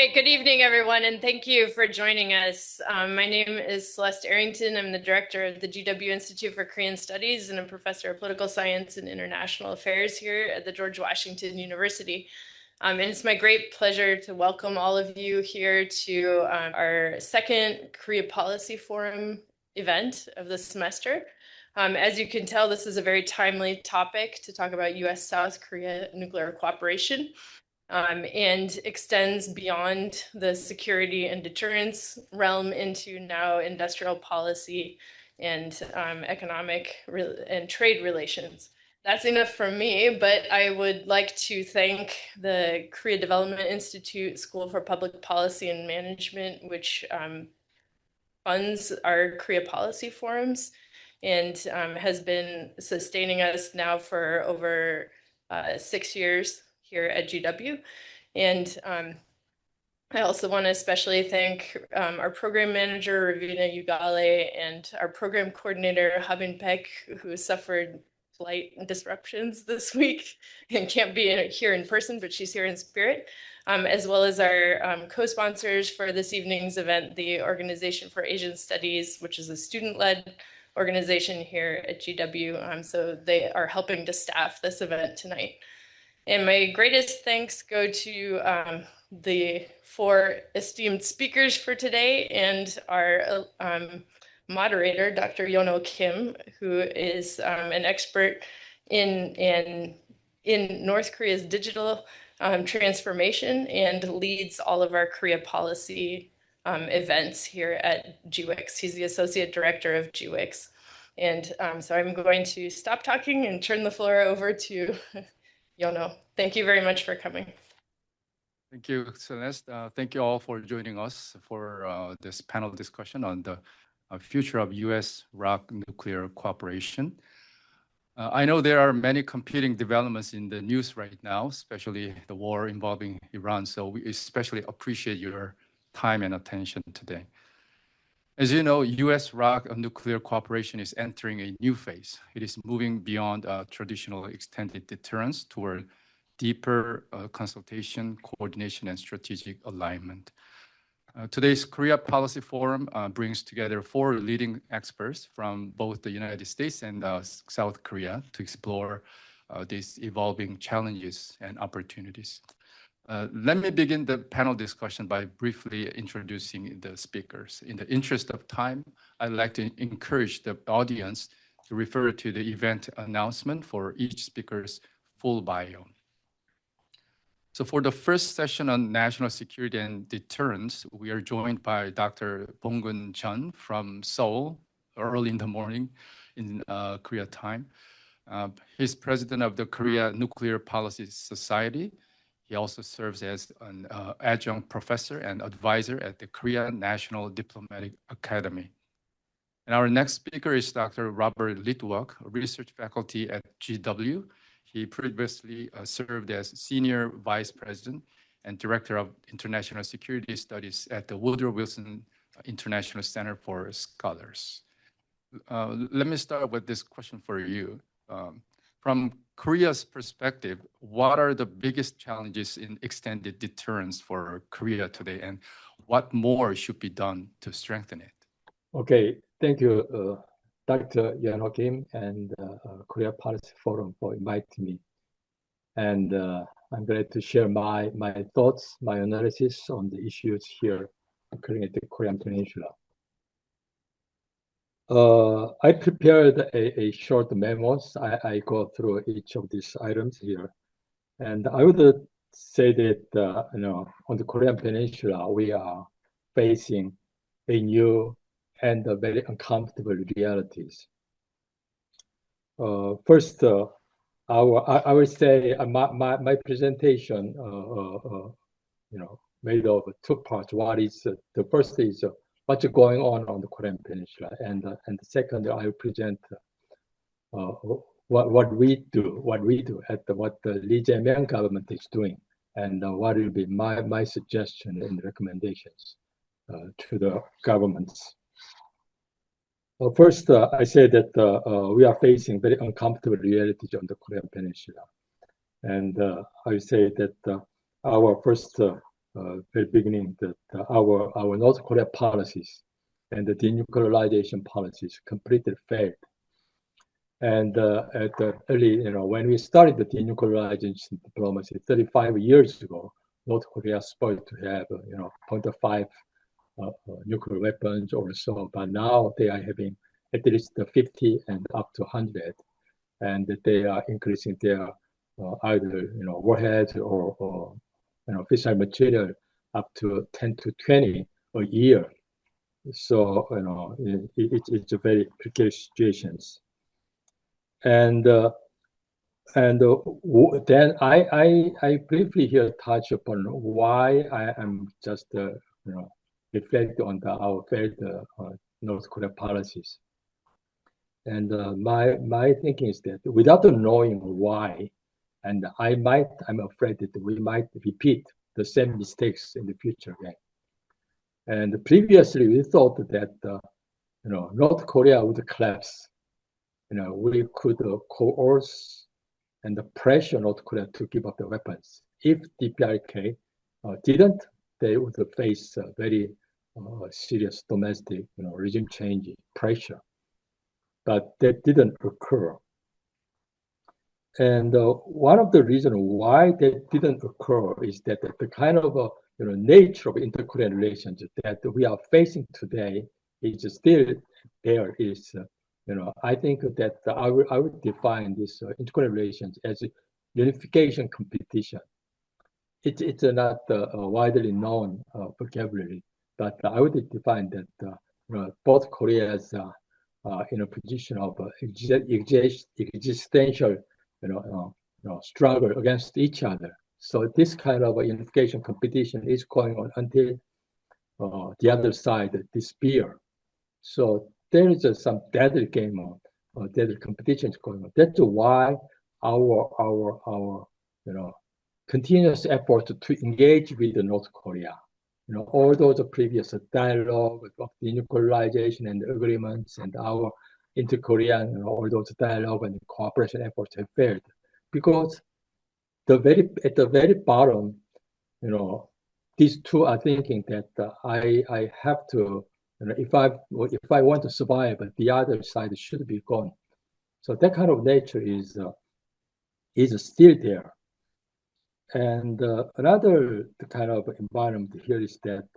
right, good evening, everyone, and thank you for joining us. My name is Celeste Arrington. I'm the director of the GW Institute for Korean Studies and a professor of political science and international affairs here at the George Washington University. And it's my great pleasure to welcome all of you here to our second Korea Policy Forum event of the semester. As you can tell, this is a very timely topic to talk about US-South Korea nuclear cooperation. And extends beyond the security and deterrence realm into now industrial policy and economic and trade relations. That's enough from me, but I would like to thank the Korea Development Institute School for Public Policy and Management, which funds our Korea Policy Forums and has been sustaining us now for over 6 years here at GW. And I also want to especially thank our program manager, Ravina Ugale, and our program coordinator, Habin Peck, who suffered flight disruptions this week and can't be here in person, but she's here in spirit, as well as our co-sponsors for this evening's event, the Organization for Asian Studies, which is a student-led organization here at GW. So they are helping to staff this event tonight. And my greatest thanks go to the 4 esteemed speakers for today and our moderator, Dr. Yono Kim, who is an expert in North Korea's digital transformation and leads all of our Korea policy events here at GWIX. He's the associate director of GWIX. And so I'm going to stop talking and turn the floor over to Yono. Thank you very much for coming. Thank you, Celeste. Thank you all for joining us for this panel discussion on the future of US-ROK nuclear cooperation. I know there are many competing developments in the news right now, especially the war involving Iran. So we especially appreciate your time and attention today. As you know, US-ROK nuclear cooperation is entering a new phase. It is moving beyond traditional extended deterrence toward deeper consultation, coordination, and strategic alignment. Today's Korea Policy Forum brings together 4 leading experts from both the United States and South Korea to explore these evolving challenges and opportunities. Let me begin the panel discussion by briefly introducing the speakers. In the interest of time, I'd like to encourage the audience to refer to the event announcement for each speaker's full bio. So for the first session on national security and deterrence, we are joined by Dr. Bong-gun Chun from Seoul, early in the morning in Korea time. He's president of the Korea Nuclear Policy Society. He also serves as an adjunct professor and advisor at the Korea National Diplomatic Academy. And our next speaker is Dr. Robert Litwak, a research faculty at GW. He previously served as Senior Vice President and Director of International Security Studies at the Woodrow Wilson International Center for Scholars. Let me start with this question for you. From Korea's perspective, what are the biggest challenges in extended deterrence for Korea today, and what more should be done to strengthen it? Okay, thank you, Dr. Yono Kim and Korea Policy Forum for inviting me. And I'm glad to share my thoughts, my analysis on the issues here occurring at the Korean Peninsula. I prepared a short memos. I go through each of these items here. And I would say that, on the Korean Peninsula, we are facing a new and very uncomfortable realities. First, I would say my presentation, made of 2 parts. What is the first is what's going on the Korean Peninsula, and the second, I will present what we do at what the Lee Jae-myung government is doing, and what will be my suggestion and recommendations to the governments. First, I say that we are facing very uncomfortable realities on the Korean Peninsula. And I say that our first very beginning that our North Korea policies and the denuclearization policies completely failed. And at the early, when we started the denuclearization diplomacy 35 years ago, North Korea is supposed to have, 0.5 nuclear weapons or so, but now they are having at least 50 and up to 100, and they are increasing their either warheads or fissile material up to 10 to 20 a year. So it's a very precarious situations. And then I briefly here touch upon why I am just reflect on our failed North Korea policies. And my thinking is that without knowing why, and I'm afraid that we might repeat the same mistakes in the future again. And previously we thought that North Korea would collapse. We could coerce and pressure North Korea to give up the weapons. If DPRK didn't, they would face very serious domestic, regime change pressure. But that didn't occur. And one of the reasons why that didn't occur is that the kind of nature of inter-Korean relations that we are facing today is still there. I think that I would define this inter-Korean relations as a unification competition. It's not a widely known vocabulary, but I would define that both Koreas are in a position of existential struggle against each other. So this kind of unification competition is going on until the other side despair. So there is some deadly game on, deadly competition is going on. That's why our continuous effort to engage with North Korea, all those previous dialogue of denuclearization and agreements and our inter-Korean, all those dialogue and cooperation efforts have failed, because at the very bottom, these two are thinking that I have to, if I want to survive, the other side should be gone. So that kind of nature is still there. And another kind of environment here is that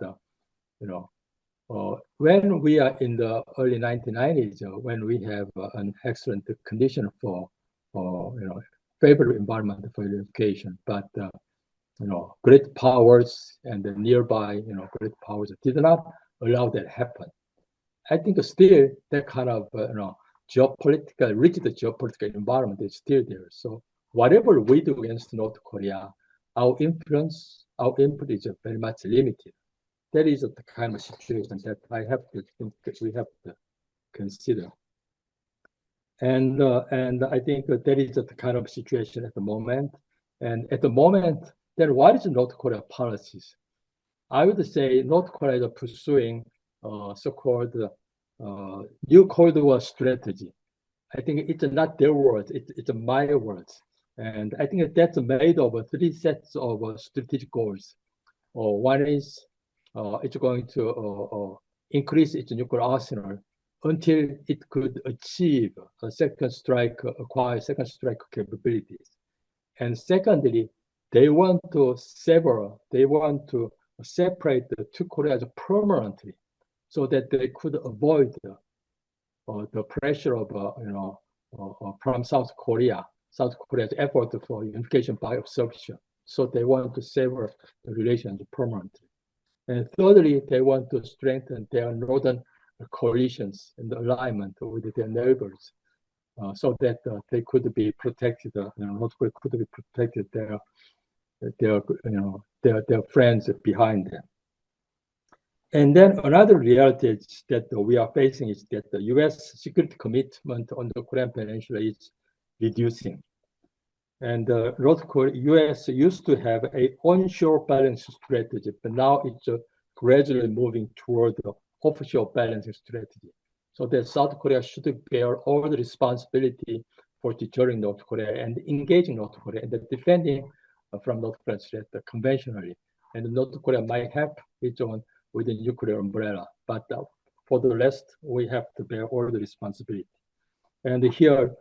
when we are in the early 1990s, when we have an excellent condition for favorable environment for unification, but great powers and the nearby great powers did not allow that happen. I think still that kind of rigid geopolitical environment is still there. So whatever we do against North Korea, our input is very much limited. That is the kind of situation that I have to think that we have to consider. And I think that is the kind of situation at the moment. And at the moment, then what is North Korea policies? I would say North Korea is pursuing so-called new Cold War strategy. I think it's not their words, it's my words. And I think that's made of 3 sets of strategic goals. One is it's going to increase its nuclear arsenal until it could achieve a acquire second strike capabilities. And secondly, they want to separate the two Koreas permanently, so that they could avoid the pressure of from South Korea's effort for unification by absorption. So they want to sever the relations permanently. And thirdly, they want to strengthen their northern coalitions and alignment with their neighbors, so that they could be protected. North Korea could be protected their friends behind them. And then another reality that we are facing is that the U.S. security commitment on the Korean Peninsula is reducing. And U.S. used to have an onshore balancing strategy, but now it's gradually moving toward the offshore balancing strategy. So that South Korea should bear all the responsibility for deterring North Korea and engaging North Korea and defending from North Korea's threat conventionally, and North Korea might have its own with a nuclear umbrella. But for the rest, we have to bear all the responsibility. And here,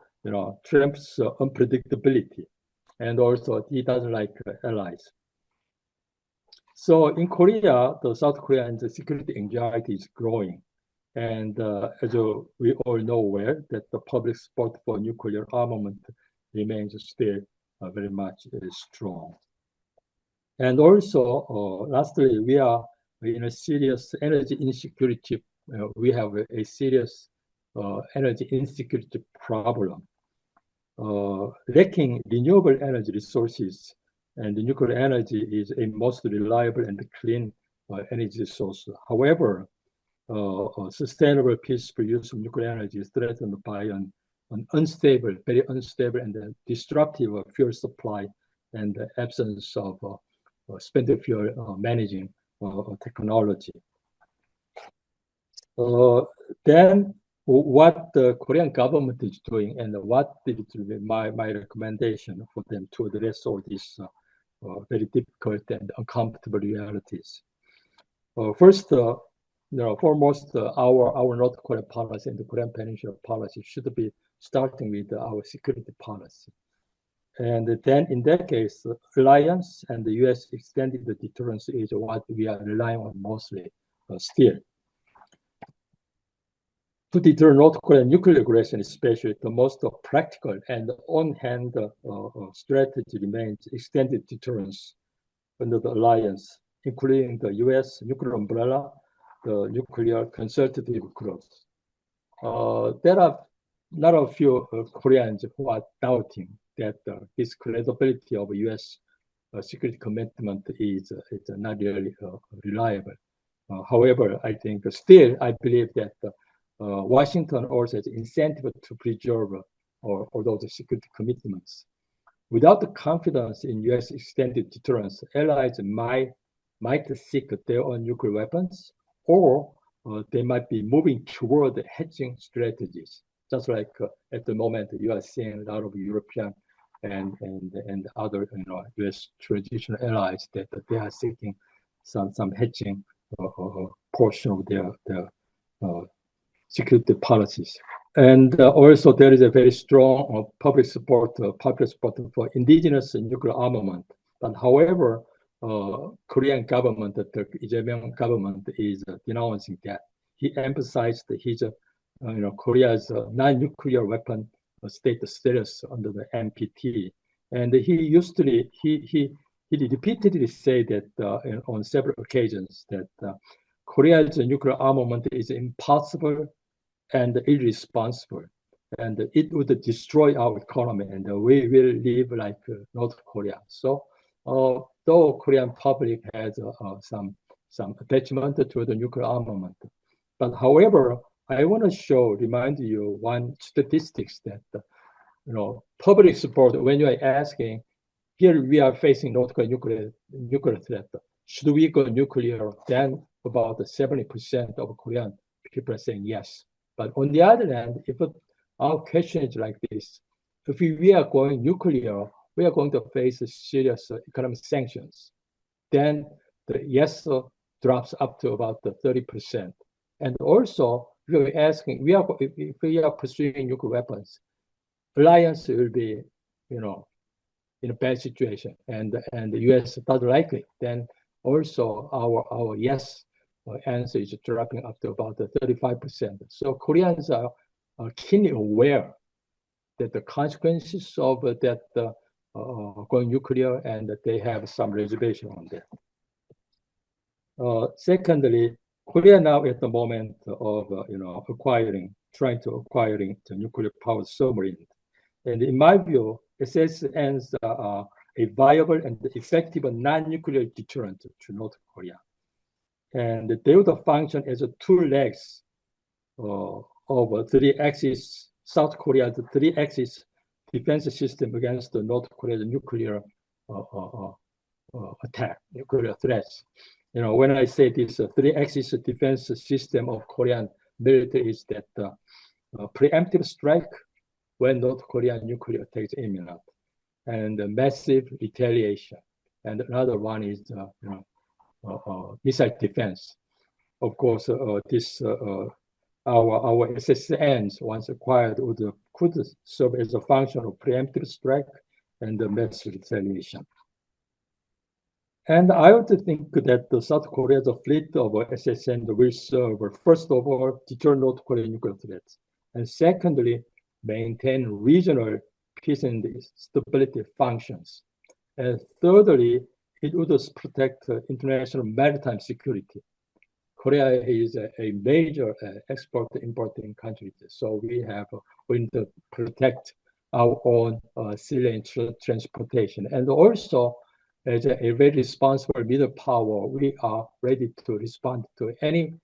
Trump's unpredictability, and also he doesn't like allies. So in Korea, the South Korean security anxiety is growing. And as we all know well, that the public support for nuclear armament remains still very much strong. And also, lastly, we are in a serious energy insecurity. We have a serious energy insecurity problem. Lacking renewable energy resources, and the nuclear energy is a most reliable and clean energy source. However, sustainable, peaceful use of nuclear energy is threatened by an unstable, very unstable and disruptive fuel supply and the absence of spent fuel managing technology. Then what the Korean government is doing and what is my recommendation for them to address all these very difficult and uncomfortable realities. First, foremost, our North Korea policy and the Korean Peninsula policy should be starting with our security policy. And then in that case, alliance and the US extended the deterrence is what we are relying on mostly still. To deter North Korean nuclear aggression, especially, the most practical and on-hand strategy remains extended deterrence under the alliance, including the US nuclear umbrella, the nuclear consultative groups. There are not a few Koreans who are doubting that this credibility of US security commitment is not really reliable. However, I think still I believe that Washington also has incentive to preserve all those security commitments. Without the confidence in US extended deterrence, allies might seek their own nuclear weapons, or they might be moving toward hedging strategies. Just like at the moment, you are seeing a lot of European and other US traditional allies that they are seeking some hedging portion of their security policies. And also there is a very strong popular support for indigenous nuclear armament. But however, Korean government, the Lee government is denouncing that. He emphasized his Korea's non-nuclear weapon state status under the NPT, and he repeatedly said that on several occasions that Korea's nuclear armament is impossible and irresponsible, and it would destroy our economy, and we will live like North Korea. So, though Korean public has some attachment to the nuclear armament, but however, I want to remind you one statistics that public support. When you are asking, here we are facing North Korean nuclear threat. Should we go nuclear? Then about 70% of Korean people are saying yes. But on the other hand, if our question is like this, if we are going nuclear, we are going to face serious economic sanctions. Then the yes drops up to about 30%. And also, we are asking, if we are pursuing nuclear weapons, alliance will be, in a bad situation, and the U.S. doesn't like it. Then also our yes answer is dropping up to about 35%. So Koreans are keenly aware that the consequences of that going nuclear, and that they have some reservation on that. Secondly, Korea now at the moment of trying to acquire the nuclear powered submarine, and in my view, SSNs are a viable and effective non-nuclear deterrent to North Korea. And they would function as two legs of a three-axis, South Korea's three-axis defense system against the North Korea's nuclear attack, nuclear threats. When I say this three-axis defense system of Korean military is that preemptive strike when North Korean nuclear attacks imminent, and massive retaliation. And another one is missile defense. Of course, our SSNs, once acquired, could serve as a function of preemptive strike and mass retaliation. And I would think that the South Korea's fleet of SSN will serve, first of all, deter North Korean nuclear threats, and secondly, maintain regional peace and stability functions. And thirdly, it would protect international maritime security. Korea is a major export-importing country, so we need to protect our own sea lane transportation. And also, as a very responsible middle power, we are ready to respond to any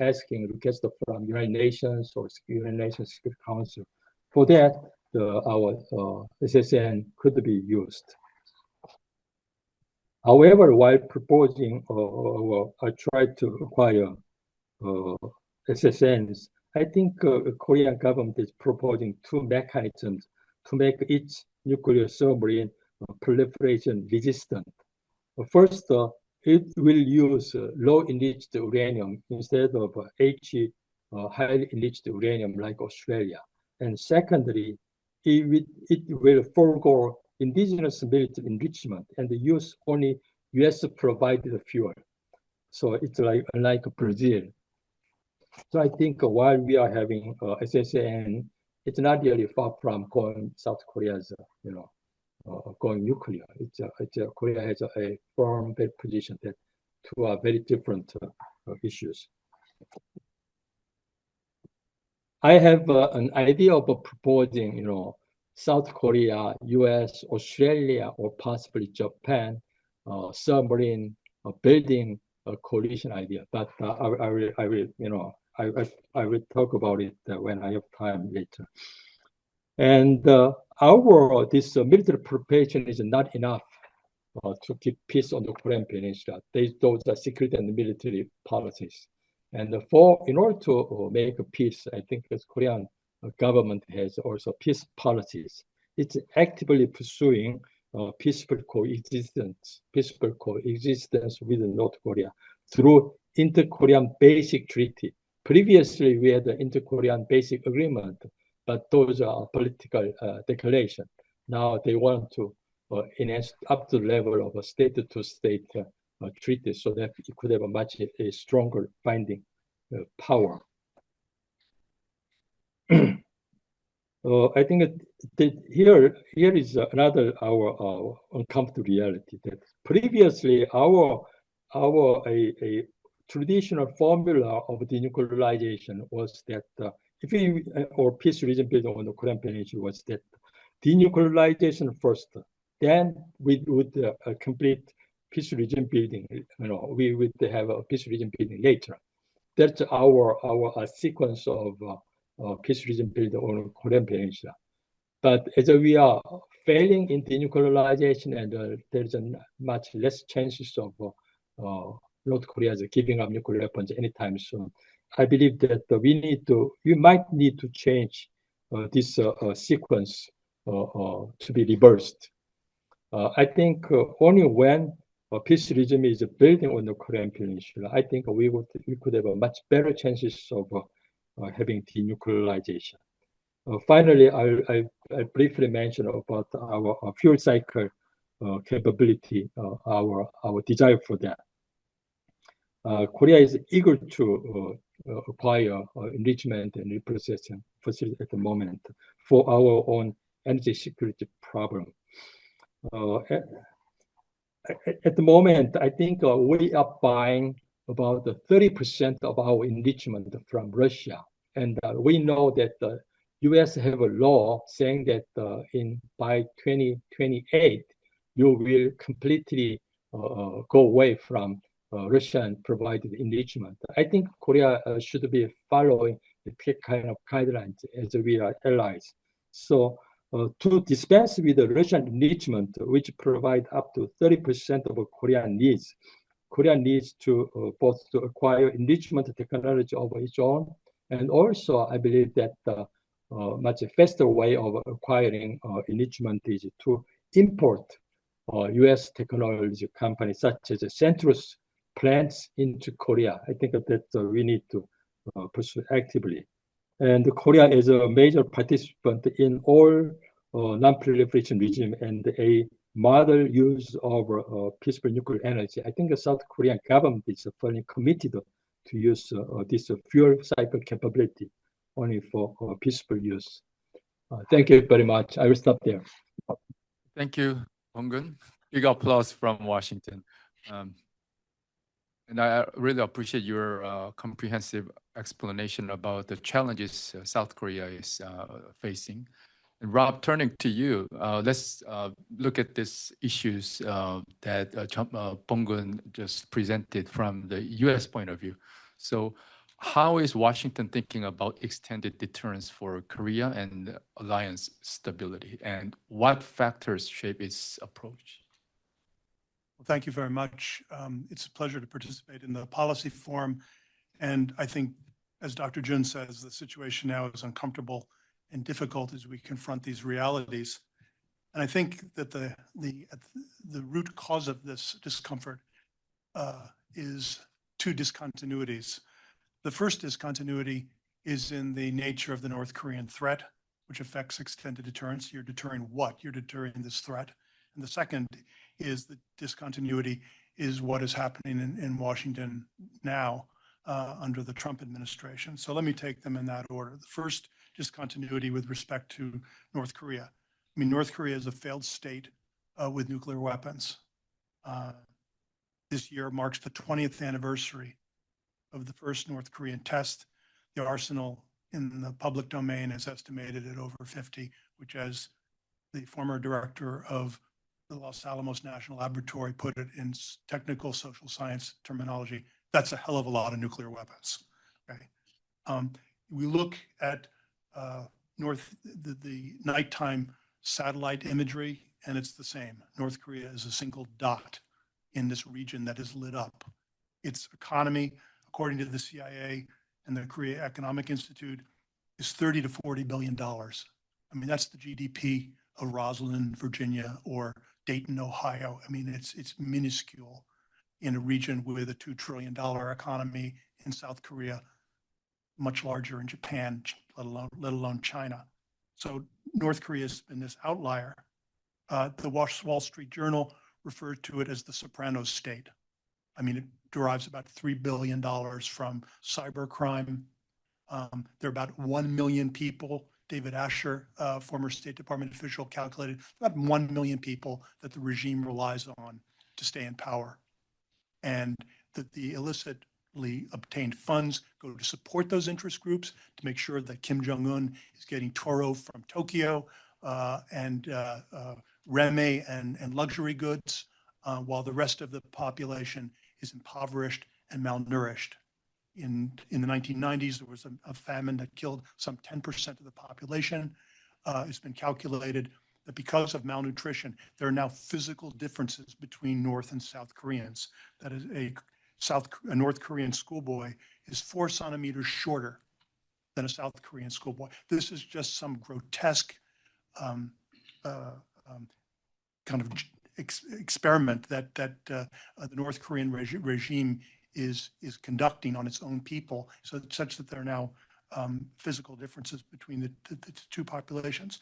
asking request from United Nations or United Nations Security Council. For that, our SSN could be used. However, while proposing, I tried to acquire SSNs, I think Korean government is proposing two mechanisms to make its nuclear submarine proliferation resistant. First, it will use low enriched uranium instead of highly enriched uranium like Australia. And secondly, it will forego indigenous military enrichment and use only US provided fuel. So it's like Brazil. So I think while we are having SSN, it's not really far from going South Korea's, going nuclear. Korea has a firm position that two are very different issues. I have an idea of proposing, South Korea, US, Australia, or possibly Japan submarine building a coalition idea. But I will talk about it when I have time later. And this military preparation is not enough to keep peace on the Korean Peninsula. Those are security and military policies. And in order to make a peace, I think the Korean government has also peace policies. It's actively pursuing peaceful coexistence with North Korea through Inter-Korean Basic Treaty. Previously, we had the Inter-Korean Basic Agreement, but those are political declaration. Now they want to enhance up to the level of a state-to-state treaty so that it could have a much stronger binding power. I think that here is another our uncomfortable reality that previously our traditional formula of denuclearization was that or peace region building on the Korean Peninsula was that denuclearization first, then we would complete peace region building. We would have a peace region building later. That's our sequence of peace region building on the Korean Peninsula. But as we are failing in denuclearization and there's much less chances of North Korea giving up nuclear weapons anytime soon, I believe that we might need to change this sequence to be reversed. I think only when a peace regime is building on the Korean Peninsula, I think we could have a much better chances of having denuclearization. Finally, I briefly mention about our fuel cycle capability, our desire for that. Korea is eager to acquire enrichment and reprocessing facilities at the moment for our own energy security problem. At the moment, I think we are buying about 30% of our enrichment from Russia. And we know that the US have a law saying that by 2028, you will completely go away from Russian provided enrichment. I think Korea should be following the kind of guidelines as we are allies. So to dispense with the Russian enrichment, which provide up to 30% of Korean needs to both to acquire enrichment technology of its own, and also I believe that much faster way of acquiring enrichment is to import US technology companies such as Centrus plans into Korea. I think that we need to pursue actively. And Korea is a major participant in all non-proliferation regime and a model use of peaceful nuclear energy. I think the South Korean government is fully committed to use this fuel cycle capability only for peaceful use. Thank you very much. I will stop there. Thank you, Hong-gun. Big applause from Washington. And I really appreciate your comprehensive explanation about the challenges South Korea is facing. And Rob, turning to you, let's look at these issues that Hong-gun just presented from the U.S. point of view. So how is Washington thinking about extended deterrence for Korea and alliance stability? And what factors shape its approach? Well, thank you very much. It's a pleasure to participate in the policy forum. And I think, as Dr. Jun says, the situation now is uncomfortable and difficult as we confront these realities. And I think that the root cause of this discomfort is two discontinuities. The first discontinuity is in the nature of the North Korean threat, which affects extended deterrence. You're deterring what? You're deterring this threat. And the second is the discontinuity is what is happening in Washington now under the Trump administration. So let me take them in that order. The first discontinuity with respect to North Korea. I mean, North Korea is a failed state with nuclear weapons. This year marks the 20th anniversary of the first North Korean test. The arsenal in the public domain is estimated at over 50, which, as the former director of the Los Alamos National Laboratory put it in technical social science terminology, that's a hell of a lot of nuclear weapons. Okay, we look at the nighttime satellite imagery, and it's the same. North Korea is a single dot in this region that is lit up. Its economy, according to the CIA and the Korea Economic Institute, is $30 to $40 billion. I mean, that's the GDP of Roslyn, Virginia, or Dayton, Ohio. I mean, it's minuscule in a region with a $2 trillion economy in South Korea, much larger in Japan, let alone China. So North Korea has been this outlier. The Wall Street Journal referred to it as the Sopranos state. I mean, it derives about $3 billion from cybercrime. There are about 1 million people. David Asher, former State Department official, calculated about 1 million people that the regime relies on to stay in power. And that the illicitly obtained funds go to support those interest groups to make sure that Kim Jong-un is getting Toro from Tokyo and Reme and luxury goods, while the rest of the population is impoverished and malnourished. In the 1990s, there was a famine that killed some 10% of the population. It's been calculated that because of malnutrition, there are now physical differences between North and South Koreans. That is, a North Korean schoolboy is 4 centimeters shorter than a South Korean schoolboy. This is just some grotesque kind of experiment that the North Korean regime is conducting on its own people, so such that there are now physical differences between the two populations.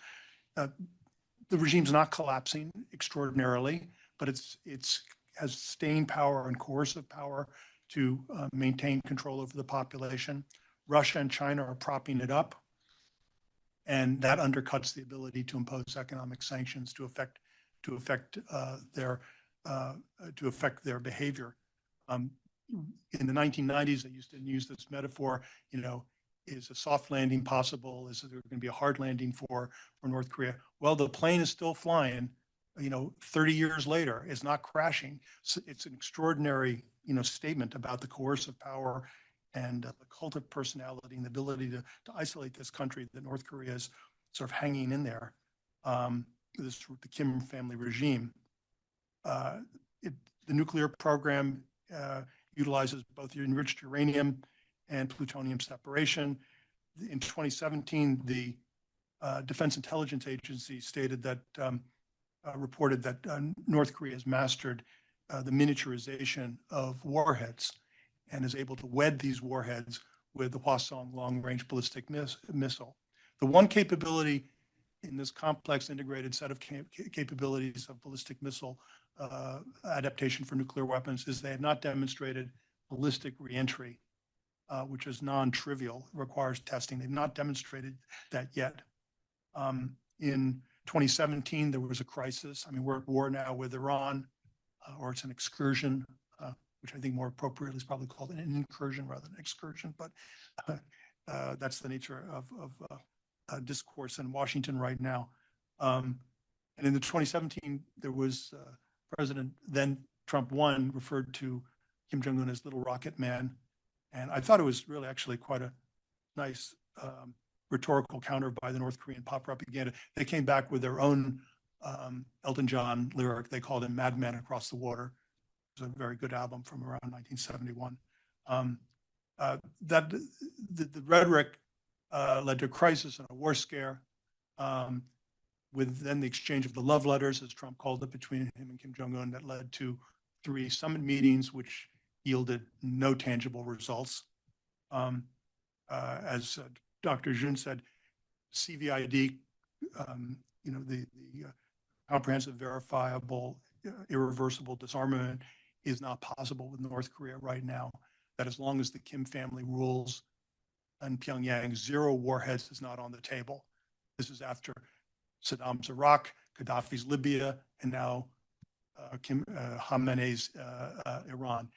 The regime's not collapsing extraordinarily, but it's has staying power and coercive power to maintain control over the population. Russia and China are propping it up, and that undercuts the ability to impose economic sanctions to affect their behavior. In the 1990s, they used to use this metaphor, is a soft landing possible? Is there going to be a hard landing for North Korea? Well, the plane is still flying, 30 years later. It's not crashing. So it's an extraordinary, statement about the coercive power and the cult of personality and the ability to isolate this country that North Korea is sort of hanging in there. The Kim family regime. The nuclear program utilizes both enriched uranium and plutonium separation. In 2017, the Defense Intelligence Agency stated that, reported that North Korea has mastered the miniaturization of warheads and is able to wed these warheads with the Hwasong long-range ballistic missile. The one capability in this complex integrated set of capabilities of ballistic missile adaptation for nuclear weapons is they have not demonstrated ballistic reentry, which is non-trivial, requires testing. They've not demonstrated that yet. In 2017, there was a crisis. I mean, we're at war now with Iran, or it's an excursion, which I think more appropriately is probably called an incursion rather than excursion, but that's the nature of discourse in Washington right now. And in the 2017, there was President, then Trump 1, referred to Kim Jong-un as little rocket man. And I thought it was really actually quite a nice rhetorical counter by the North Korean pop propaganda. They came back with their own Elton John lyric. They called him Madman Across the Water. It was a very good album from around 1971. The rhetoric led to a crisis and a war scare, with then the exchange of the love letters, as Trump called it, between him and Kim Jong-un, that led to 3 summit meetings, which yielded no tangible results. As Dr. Jun said, CVID, the comprehensive, verifiable, irreversible disarmament is not possible with North Korea right now. That as long as the Kim family rules in Pyongyang, 0 warheads is not on the table. This is after Saddam's Iraq, Gaddafi's Libya, and now Khamenei's Iran.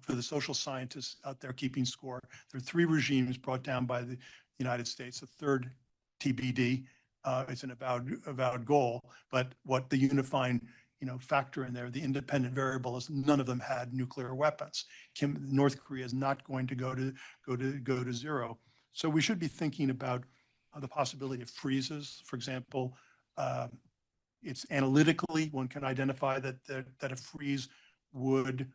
For the social scientists out there keeping score, there are 3 regimes brought down by the United States. The third, TBD, it's an avowed goal. But what the unifying factor in there, the independent variable, is none of them had nuclear weapons. North Korea is not going to go to 0. So we should be thinking about the possibility of freezes. For example, it's analytically, one can identify that a freeze would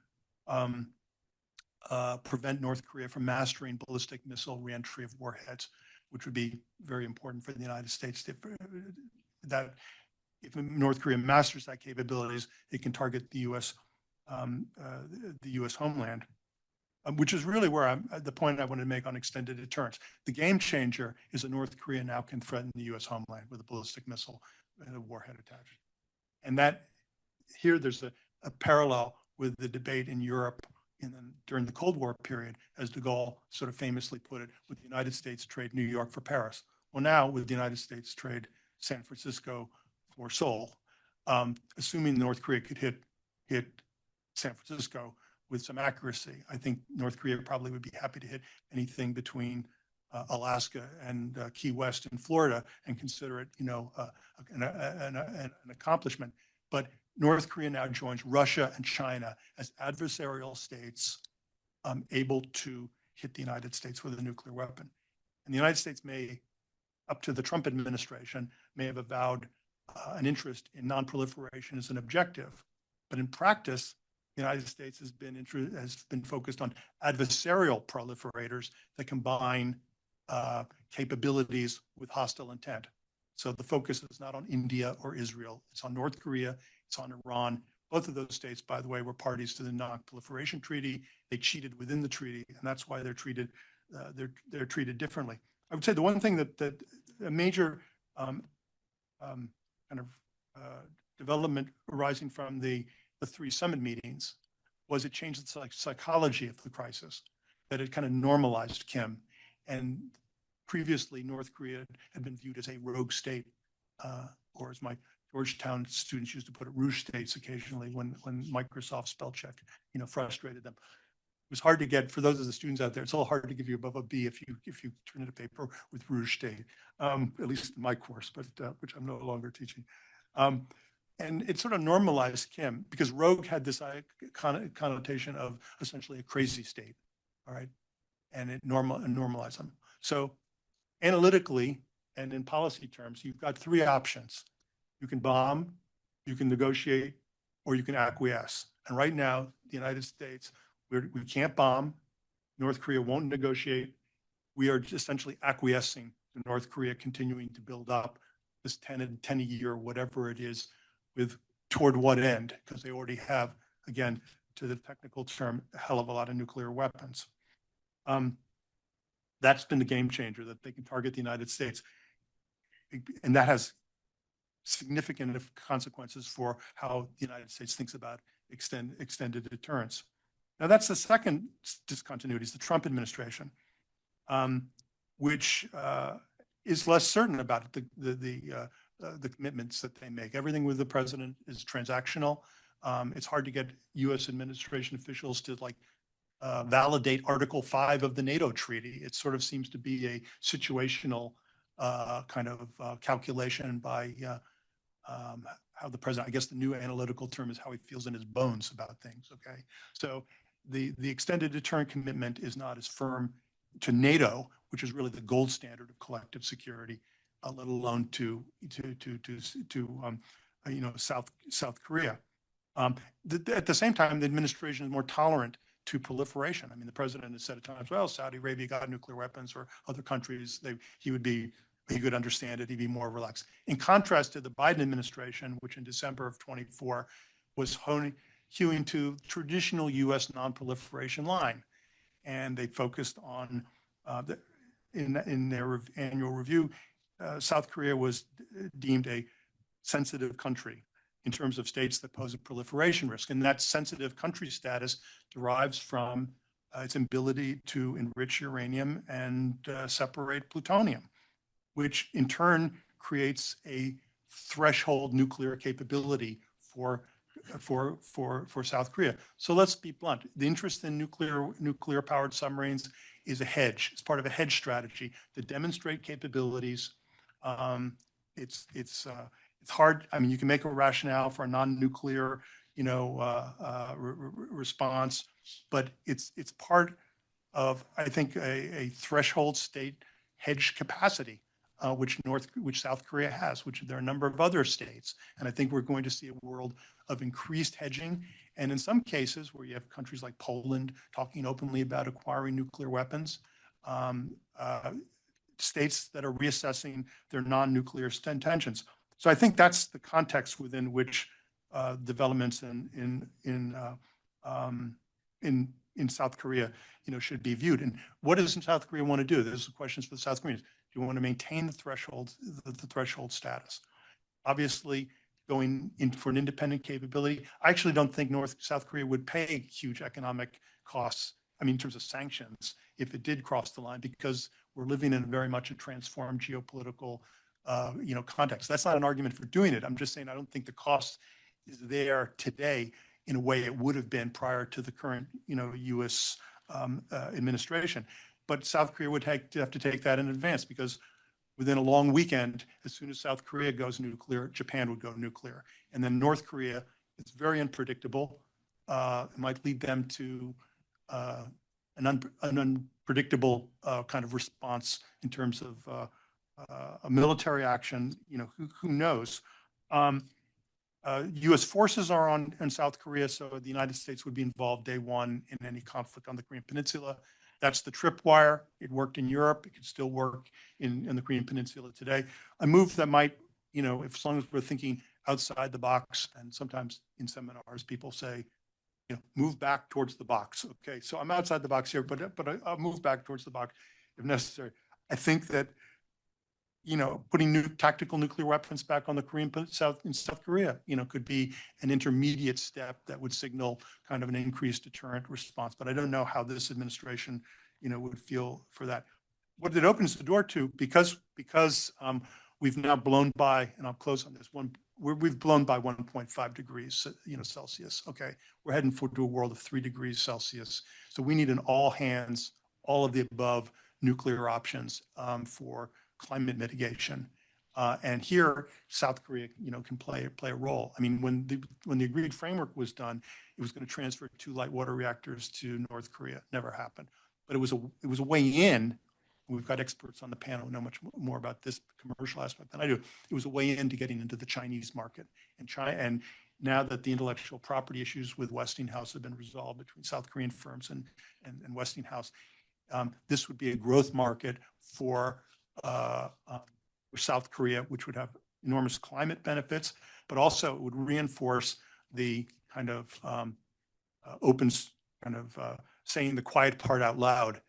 prevent North Korea from mastering ballistic missile reentry of warheads, which would be very important for the United States. If North Korea masters that capabilities, it can target the U.S. Homeland, which is really where the point I wanted to make on extended deterrence. The game changer is that North Korea now can threaten the U.S. homeland with a ballistic missile and a warhead attached. And that here there's a parallel with the debate in Europe during the Cold War period, as de Gaulle sort of famously put it, with the United States trade New York for Paris. Well, now with the United States trade San Francisco for Seoul, assuming North Korea could hit San Francisco with some accuracy, I think North Korea probably would be happy to hit anything between Alaska and Key West in Florida and consider it, an accomplishment. But North Korea now joins Russia and China as adversarial states able to hit the United States with a nuclear weapon. And the United States may, up to the Trump administration, may have avowed an interest in non-proliferation as an objective. But in practice, the United States has been focused on adversarial proliferators that combine capabilities with hostile intent. So the focus is not on India or Israel. It's on North Korea. It's on Iran. Both of those states, by the way, were parties to the Non-Proliferation Treaty. They cheated within the treaty, and that's why they're treated differently. I would say the one thing that a major development arising from the 3 summit meetings was it changed the psychology of the crisis, that it kind of normalized Kim. And previously, North Korea had been viewed as a rogue state, or as my Georgetown students used to put it, rouge states occasionally when Microsoft spell check, frustrated them. It was hard to get, for those of the students out there, it's all hard to give you above a B if you turn in a paper with rouge state, at least in my course, but which I'm no longer teaching. And it sort of normalized Kim because rogue had this connotation of essentially a crazy state, all right? And it normalized them. So analytically and in policy terms, you've got 3 options. You can bomb, you can negotiate, or you can acquiesce. And right now, the United States, we can't bomb. North Korea won't negotiate. We are essentially acquiescing to North Korea continuing to build up this 10 a year, whatever it is, with toward what end? Because they already have, again, to the technical term, a hell of a lot of nuclear weapons. That's been the game changer, that they can target the United States. And that has significant consequences for how the United States thinks about extended deterrence. Now, that's the second discontinuity, is the Trump administration, which is less certain about the commitments that they make. Everything with the president is transactional. It's hard to get U.S. administration officials to validate Article 5 of the NATO treaty. It sort of seems to be a situational kind of calculation by how the president, I guess the new analytical term is how he feels in his bones about things, okay? So the extended deterrent commitment is not as firm to NATO, which is really the gold standard of collective security, let alone to South Korea. At the same time, the administration is more tolerant to proliferation. I mean, the president has said at times, well, Saudi Arabia got nuclear weapons, or other countries, he could understand it, he'd be more relaxed. In contrast to the Biden administration, which in December of 24 was hewing to traditional U.S. non-proliferation line. And they focused on, in their annual review, South Korea was deemed a sensitive country in terms of states that pose a proliferation risk. And that sensitive country status derives from its ability to enrich uranium and separate plutonium, which in turn creates a threshold nuclear capability for South Korea. So let's be blunt. The interest in nuclear powered submarines is a hedge. It's part of a hedge strategy to demonstrate capabilities. It's hard. I mean, you can make a rationale for a non-nuclear, response, but it's part of, I think, a threshold state hedge capacity, which South Korea has, which there are a number of other states. And I think we're going to see a world of increased hedging. And in some cases where you have countries like Poland talking openly about acquiring nuclear weapons, states that are reassessing their non-nuclear intentions. So I think that's the context within which developments in South Korea, should be viewed. And what does South Korea want to do? There's questions for the South Koreans. Do you want to maintain the threshold status? Obviously, going in for an independent capability. I actually don't think South Korea would pay huge economic costs, I mean, in terms of sanctions, if it did cross the line, because we're living in very much a transformed geopolitical context. That's not an argument for doing it. I'm just saying I don't think the cost is there today in a way it would have been prior to the current, U.S. Administration. But South Korea would have to take that in advance, because within a long weekend, as soon as South Korea goes nuclear, Japan would go nuclear. And then North Korea, it's very unpredictable. It might lead them to an unpredictable kind of response in terms of a military action. Who knows? U.S. forces are in South Korea, so the United States would be involved day one in any conflict on the Korean Peninsula. That's the tripwire. It worked in Europe. It could still work in the Korean Peninsula today. A move that might, as long as we're thinking outside the box, and sometimes in seminars people say, move back towards the box. Okay, so I'm outside the box here, but I'll move back towards the box if necessary. I think that putting new tactical nuclear weapons back on the South Korea, could be an intermediate step that would signal kind of an increased deterrent response. But I don't know how this administration, would feel for that. What it opens the door to, because we've now blown by, and I'll close on this one, we've blown by 1.5 degrees, Celsius. Okay, we're heading to a world of 3 degrees Celsius. So we need an all hands, all of the above nuclear options for climate mitigation. And here, South Korea, can play a role. I mean, when the agreed framework was done, it was going to transfer 2 light water reactors to North Korea. Never happened. But it was a way in. We've got experts on the panel who know much more about this commercial aspect than I do. It was a way into getting into the Chinese market. And now that the intellectual property issues with Westinghouse have been resolved between South Korean firms and Westinghouse, this would be a growth market for South Korea, which would have enormous climate benefits, but also it would reinforce the kind of saying the quiet part out loud,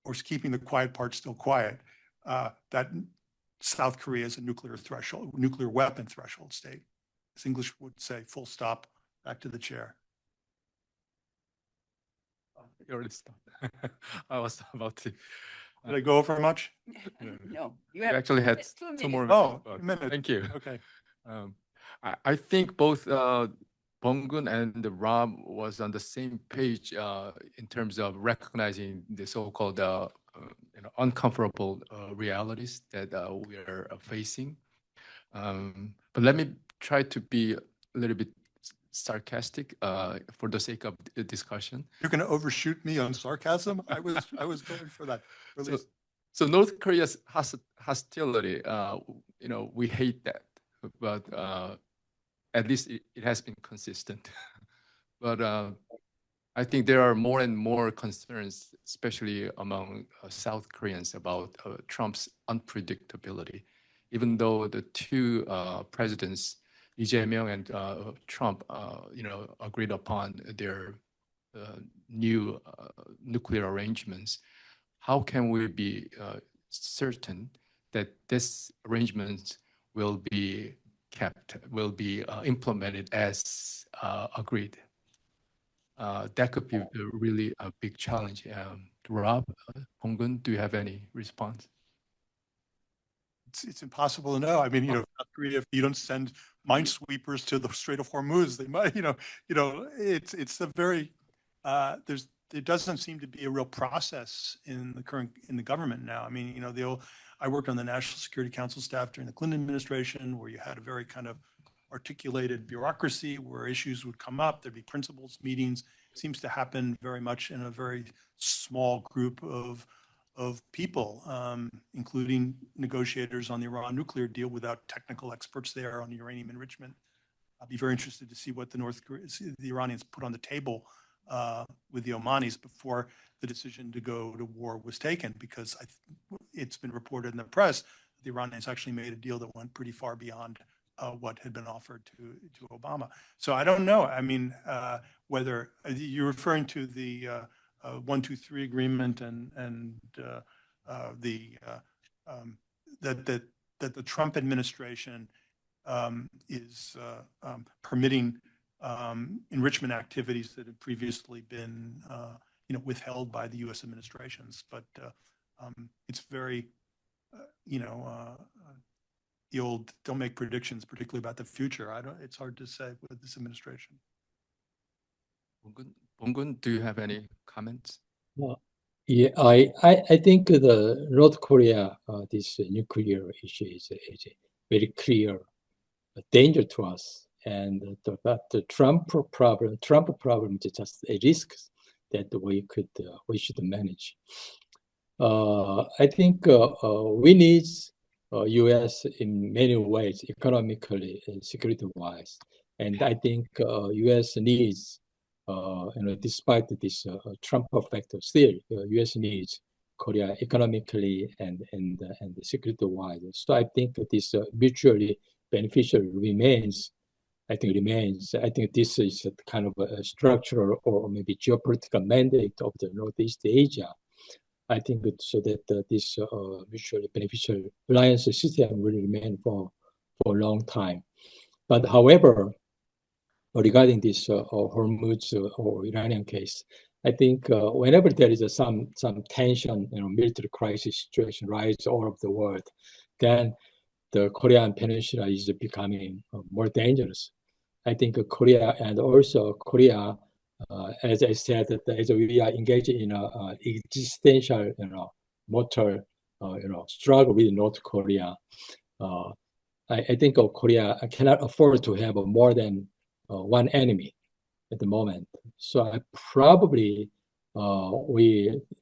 or keeping the quiet part still quiet, that South Korea is a nuclear weapon threshold state. As English would say, full stop, back to the chair. You already stopped. I was about to. Did I go over much? No, You actually had 2 more minutes. Oh, but a minute. Thank you. Okay. I think both Bong-gun and Rob was on the same page in terms of recognizing the so-called uncomfortable realities that we are facing. But let me try to be a little bit sarcastic for the sake of the discussion. You're going to overshoot me on sarcasm? I was going for that. So North Korea's hostility, we hate that, but at least it has been consistent. But I think there are more and more concerns, especially among South Koreans, about Trump's unpredictability. Even though the two presidents, Lee Jae-myung and Trump, agreed upon their new nuclear arrangements, how can we be certain that this arrangement will be kept, will be implemented as agreed? That could be really a big challenge. Rob, Bong-gun, do you have any response? It's impossible to know. I mean, South Korea, if you don't send minesweepers to the Strait of Hormuz, they might, it's a very, there doesn't seem to be a real process in the government now. I mean, I worked on the National Security Council staff during the Clinton administration, where you had a very kind of articulated bureaucracy where issues would come up. There'd be principals meetings. It seems to happen very much in a very small group of people, including negotiators on the Iran nuclear deal, without technical experts there on uranium enrichment. I'll be very interested to see what the Iranians put on the table with the Omanis before the decision to go to war was taken, because it's been reported in the press that the Iranians actually made a deal that went pretty far beyond what had been offered to Obama. So I don't know. I mean, whether you're referring to the 123 agreement and that the Trump administration is permitting enrichment activities that had previously been withheld by the U.S. administrations. But it's very the old don't make predictions, particularly about the future. It's hard to say with this administration. Bong-gun, do you have any comments? Yeah, I think the North Korea, this nuclear issue is a very clear danger to us. And the Trump problem is just a risk that we should manage. I think we need U.S. in many ways, economically and security-wise, and I think U.S. needs, despite this Trump factor, still U.S. needs Korea economically and security-wise. So I think this mutually beneficial remains. I think this is a kind of a structural or maybe geopolitical mandate of the Northeast Asia. I think so that this mutually beneficial alliance system will remain for a long time. But however, regarding this Hormuz or Iranian case, I think whenever there is some tension, military crisis situation rise all over the world, then the Korean Peninsula is becoming more dangerous. I think Korea and also Korea, as I said, as we are engaged in a existential, mortal, struggle with North Korea. I think Korea cannot afford to have more than one enemy at the moment. So I probably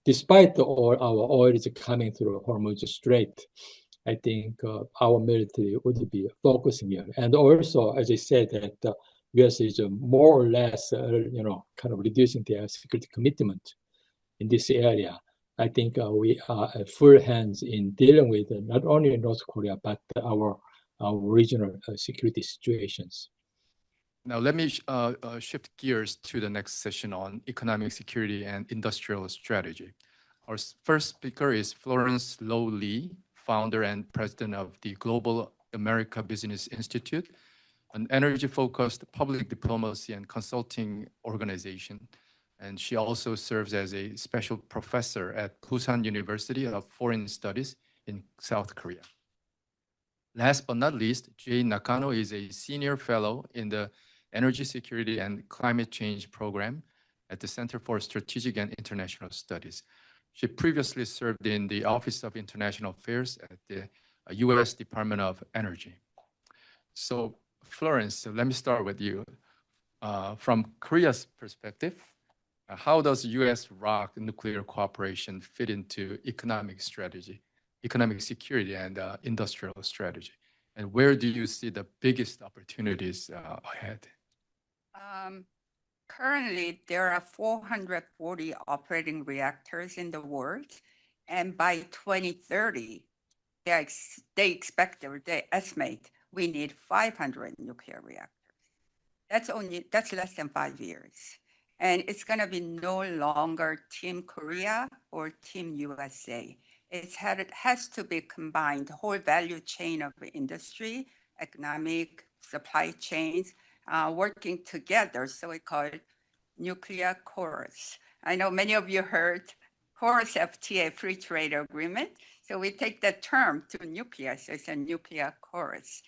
despite all our oil is coming through Hormuz Strait, I think our military would be focusing here. And also, as I said, that the U.S. is more or less, kind of reducing their security commitment in this area. I think we are full hands in dealing with not only North Korea, but our regional security situations. Now, let me shift gears to the next session on economic security and industrial strategy. Our first speaker is Florence Lo Lee, founder and president of the Global America Business Institute, an energy-focused public diplomacy and consulting organization. And she also serves as a special professor at Busan University of Foreign Studies in South Korea. Last but not least, Jay Nakano is a senior fellow in the Energy Security and Climate Change Program at the Center for Strategic and International Studies. She previously served in the Office of International Affairs at the U.S. Department of Energy. So, Florence, let me start with you. From Korea's perspective, how does U.S.-ROK nuclear cooperation fit into economic strategy, economic security, and industrial strategy? And where do you see the biggest opportunities ahead? Currently, there are 440 operating reactors in the world, and by 2030, they expect or they estimate we need 500 nuclear reactors. That's less than 5 years, and it's going to be no longer Team Korea or Team USA. It has to be combined, the whole value chain of the industry, economic, supply chains, working together. So we call it nuclear chorus. I know many of you heard chorus FTA, free trade agreement. So we take that term to nuclear, so it's a nuclear chorus.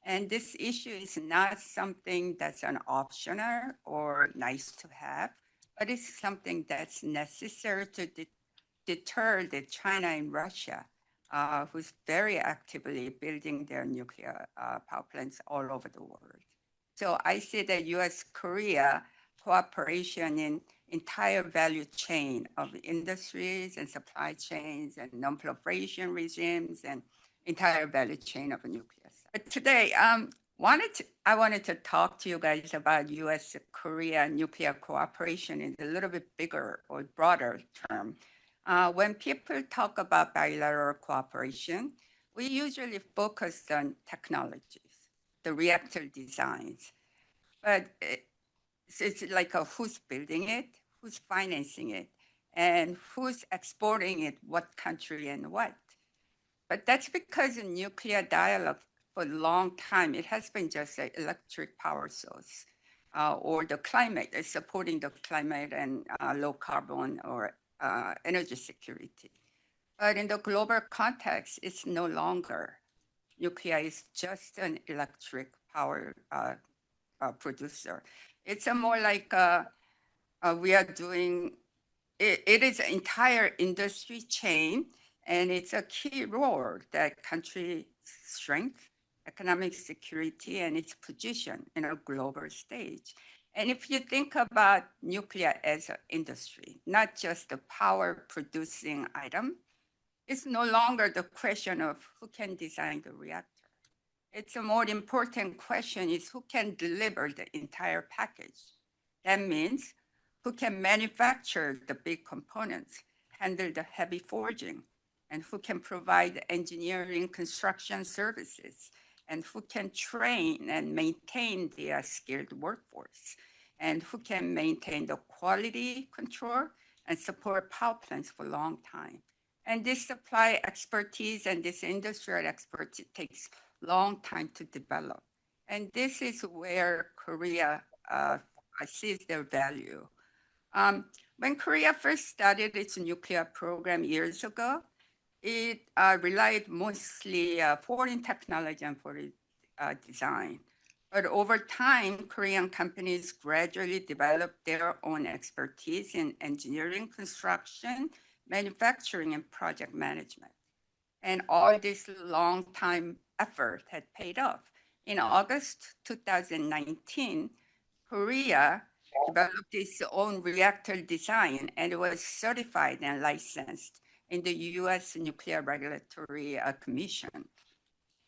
And this issue is not something that's an optional or nice to have, but it's something that's necessary to deter the China and Russia, who's very actively building their nuclear power plants all over the world. So I see the US-Korea cooperation in entire value chain of industries and supply chains and non-proliferation regimes and entire value chain of nuclear. But today, I wanted to talk to you guys about US-Korea nuclear cooperation in a little bit bigger or broader term. When people talk about bilateral cooperation, we usually focus on technologies, the reactor designs, but it's like who's building it, who's financing it, and who's exporting it, what country and what. But that's because in nuclear dialogue for a long time, it has been just an electric power source or the climate, supporting the climate and low carbon or energy security. But in the global context, it's no longer. Nuclear is just an electric power producer. It's a more like we are doing, it is an entire industry chain, and it's a key role that country strength, economic security, and its position in a global stage. And if you think about nuclear as an industry, not just a power producing item, it's no longer the question of who can design the reactor. It's a more important question is who can deliver the entire package. That means who can manufacture the big components, handle the heavy forging, and who can provide engineering construction services, and who can train and maintain the skilled workforce, and who can maintain the quality control and support power plants for a long time. And this supply expertise and this industrial expertise takes a long time to develop. And this is where Korea sees their value. When Korea first started its nuclear program years ago, it relied mostly foreign technology and foreign design. But over time, Korean companies gradually developed their own expertise in engineering, construction, manufacturing, and project management. And all this long time effort had paid off. In August 2019, Korea developed its own reactor design, and it was certified and licensed in the US Nuclear Regulatory Commission.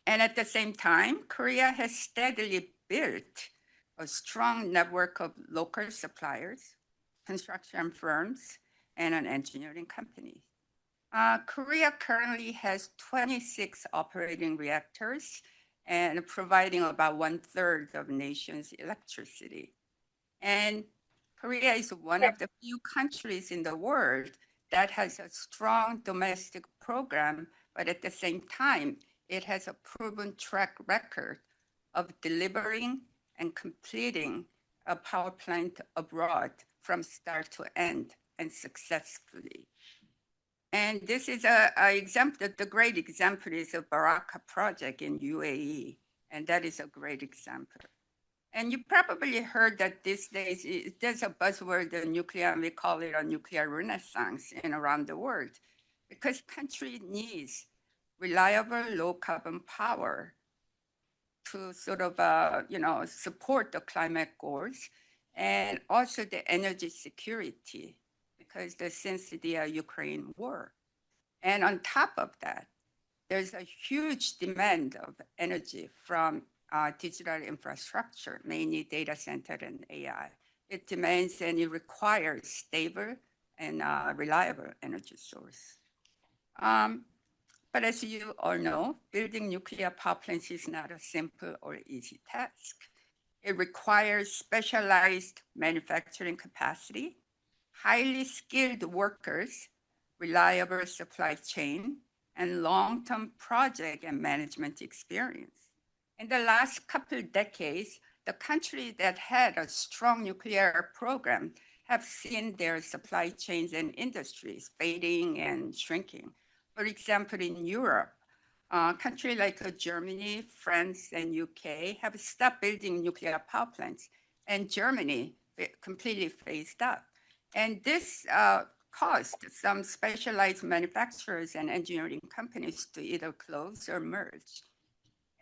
And at the same time, Korea has steadily built a strong network of local suppliers, construction firms, and an engineering company. Korea currently has 26 operating reactors and providing about 1/3 of nation's electricity. And Korea is one of the few countries in the world that has a strong domestic program, but at the same time, it has a proven track record of delivering and completing a power plant abroad from start to end and successfully. And this is a example, the great example is a ROK project in UAE, and that is a great example. And you probably heard that these days, there's a buzzword, the nuclear, we call it a nuclear renaissance in around the world, because country needs reliable, low carbon power to sort of, support the climate goals and also the energy security because since the Ukraine war. And on top of that, there's a huge demand of energy from digital infrastructure, mainly data center and AI. It demands and it requires stable and reliable energy source. But as you all know, building nuclear power plants is not a simple or easy task. It requires specialized manufacturing capacity, highly skilled workers, reliable supply chain, and long-term project and management experience. In the last couple of decades, the countries that had a strong nuclear program have seen their supply chains and industries fading and shrinking. For example, in Europe, countries like Germany, France, and UK have stopped building nuclear power plants, and Germany completely phased out. And this caused some specialized manufacturers and engineering companies to either close or merge.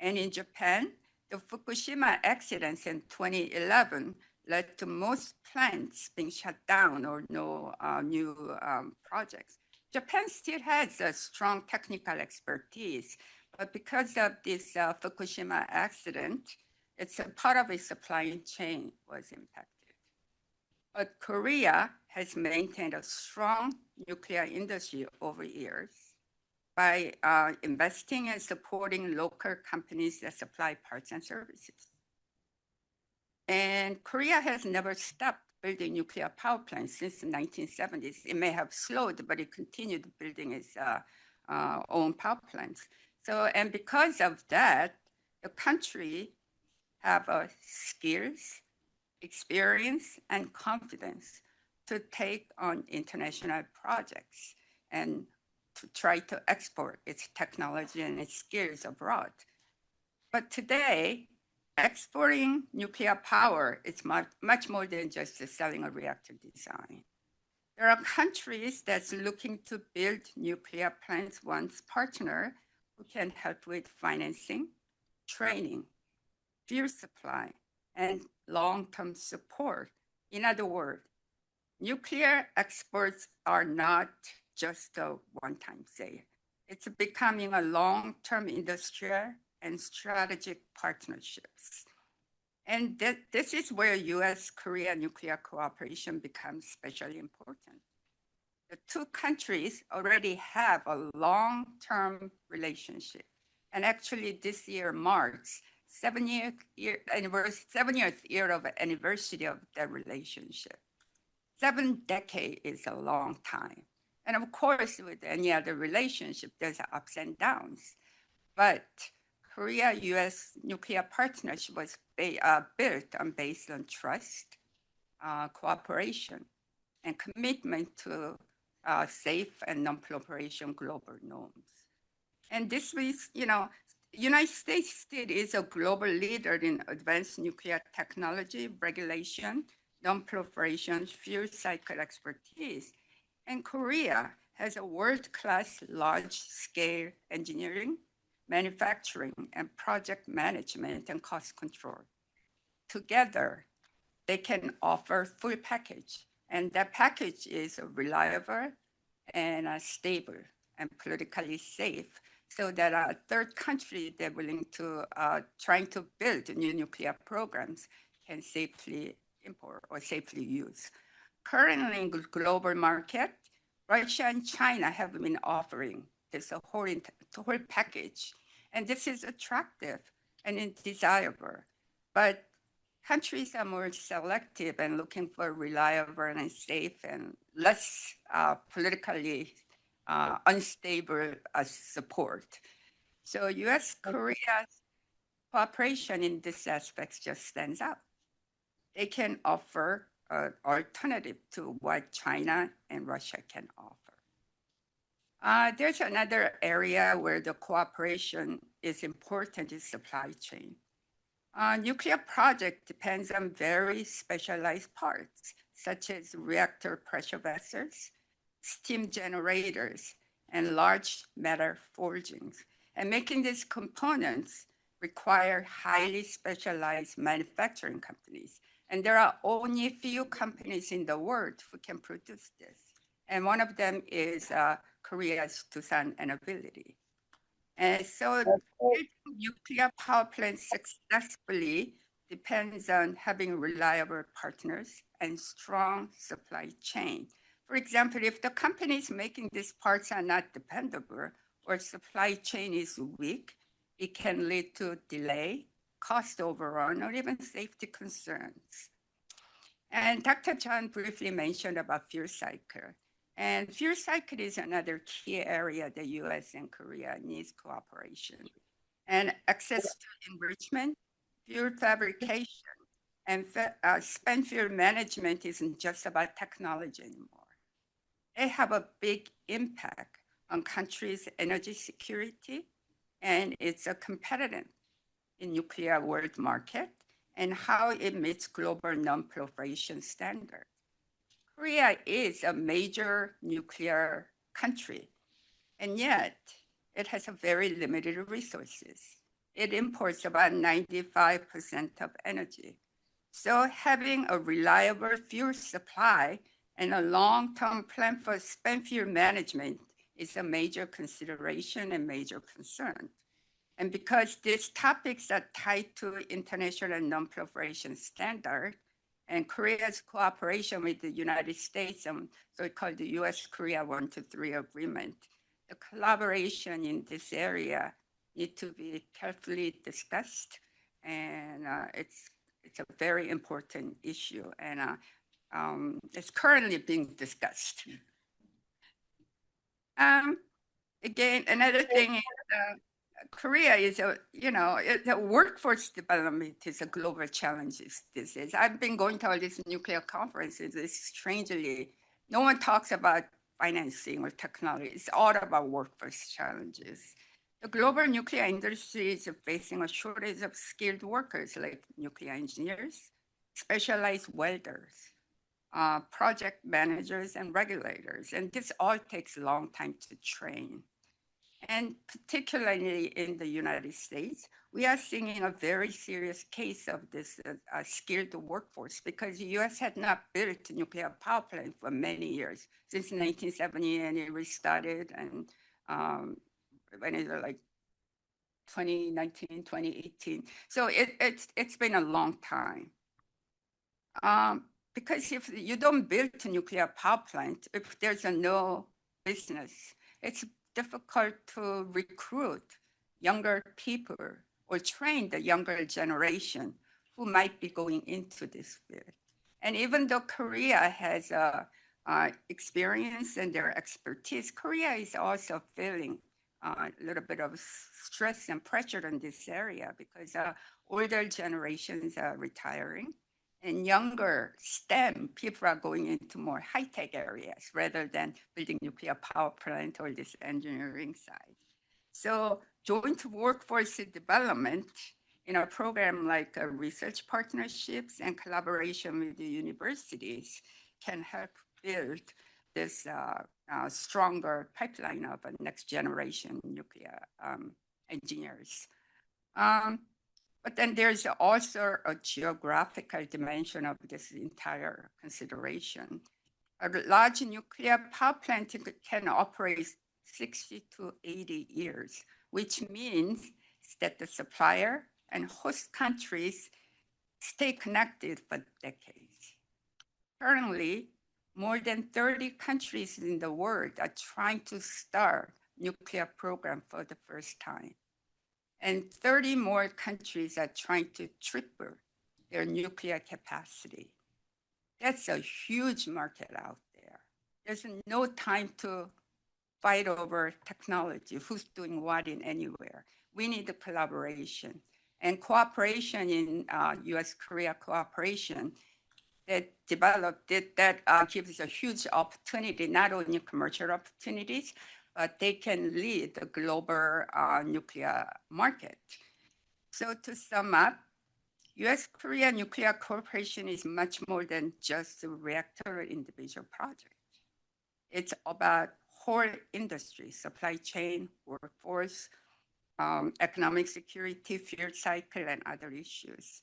And in Japan, the Fukushima accidents in 2011 led to most plants being shut down or no new projects. Japan still has a strong technical expertise, but because of this Fukushima accident, it's a part of its supply chain was impacted. But Korea has maintained a strong nuclear industry over years by investing and supporting local companies that supply parts and services. And Korea has never stopped building nuclear power plants since the 1970s. It may have slowed, but it continued building its own power plants. So, and because of that, the country have skills, experience, and confidence to take on international projects and to try to export its technology and its skills abroad. But today, exporting nuclear power is much more than just selling a reactor design. There are countries that's looking to build nuclear plants once partner who can help with financing, training, fuel supply, and long-term support. In other words, nuclear exports are not just a one-time sale. It's becoming a long-term industrial and strategic partnerships. And this is where US-Korea nuclear cooperation becomes especially important. The two countries already have a long-term relationship. And actually this year marks 7th year of anniversary of that relationship. 7 decades is a long time. And of course, with any other relationship, there's ups and downs. But Korea-US nuclear partnership was built based on trust, cooperation, and commitment to safe and non-proliferation global norms. And this was, United States still is a global leader in advanced nuclear technology, regulation, non-proliferation, fuel cycle expertise. And Korea has a world-class large-scale engineering, manufacturing, and project management and cost control. Together, they can offer full package. And that package is reliable and stable and politically safe, so that a third country they're willing to trying to build new nuclear programs can safely import or safely use. Currently in the global market, Russia and China have been offering this whole package. And this is attractive and undesirable. But countries are more selective and looking for reliable and safe and less politically unstable support. So U.S.-Korea cooperation in this aspect just stands out. They can offer an alternative to what China and Russia can offer. There's another area where the cooperation is important is supply chain. Nuclear project depends on very specialized parts, such as reactor pressure vessels, steam generators, and large metal forgings. And making these components require highly specialized manufacturing companies. And there are only a few companies in the world who can produce this. And one of them is Korea's Doosan ability. And so building nuclear power plants successfully depends on having reliable partners and strong supply chain. For example, if the companies making these parts are not dependable or supply chain is weak, it can lead to delay, cost overrun, or even safety concerns. And Dr. John briefly mentioned about fuel cycle. And fuel cycle is another key area the US and Korea needs cooperation. And access to enrichment, fuel fabrication, and spent fuel management isn't just about technology anymore. They have a big impact on countries' energy security, and it's a competitive in nuclear world market and how it meets global non-proliferation standards. Korea is a major nuclear country, and yet it has a very limited resources. It imports about 95% of energy. So having a reliable fuel supply and a long-term plan for spent fuel management is a major consideration and major concern. And because these topics are tied to international non-proliferation standard, and Korea's cooperation with the United States, so-called the US-Korea 1-2-3 agreement, the collaboration in this area need to be carefully discussed, and it's a very important issue, and it's currently being discussed. Again, another thing is Korea is the workforce development is a global challenge these days. I've been going to all these nuclear conferences. It's strangely, no one talks about financing or technology. It's all about workforce challenges. The global nuclear industry is facing a shortage of skilled workers like nuclear engineers, specialized welders, project managers, and regulators. And this all takes a long time to train. And particularly in the United States, we are seeing a very serious case of this skilled workforce because the US had not built a nuclear power plant for many years, since 1970, and it restarted and when it was like 2019, 2018. So it's been a long time. Because if you don't build a nuclear power plant, if there's no business, it's difficult to recruit younger people or train the younger generation who might be going into this field. And even though Korea has experience and their expertise, Korea is also feeling a little bit of stress and pressure in this area because older generations are retiring and younger STEM people are going into more high-tech areas rather than building nuclear power plant or this engineering side. So joint workforce development in a program like research partnerships and collaboration with the universities can help build this stronger pipeline of next generation nuclear engineers. But then there's also a geographical dimension of this entire consideration. A large nuclear power plant can operate 60 to 80 years, which means that the supplier and host countries stay connected for decades. Currently, more than 30 countries in the world are trying to start nuclear program for the first time. And 30 more countries are trying to triple their nuclear capacity. That's a huge market out there. There's no time to fight over technology, who's doing what in anywhere. We need the collaboration and cooperation in US-Korea cooperation that developed it, that gives a huge opportunity, not only commercial opportunities, but they can lead the global nuclear market. So to sum up, US-Korea Nuclear Cooperation is much more than just a reactor or individual project. It's about whole industry, supply chain, workforce, economic security, fuel cycle, and other issues.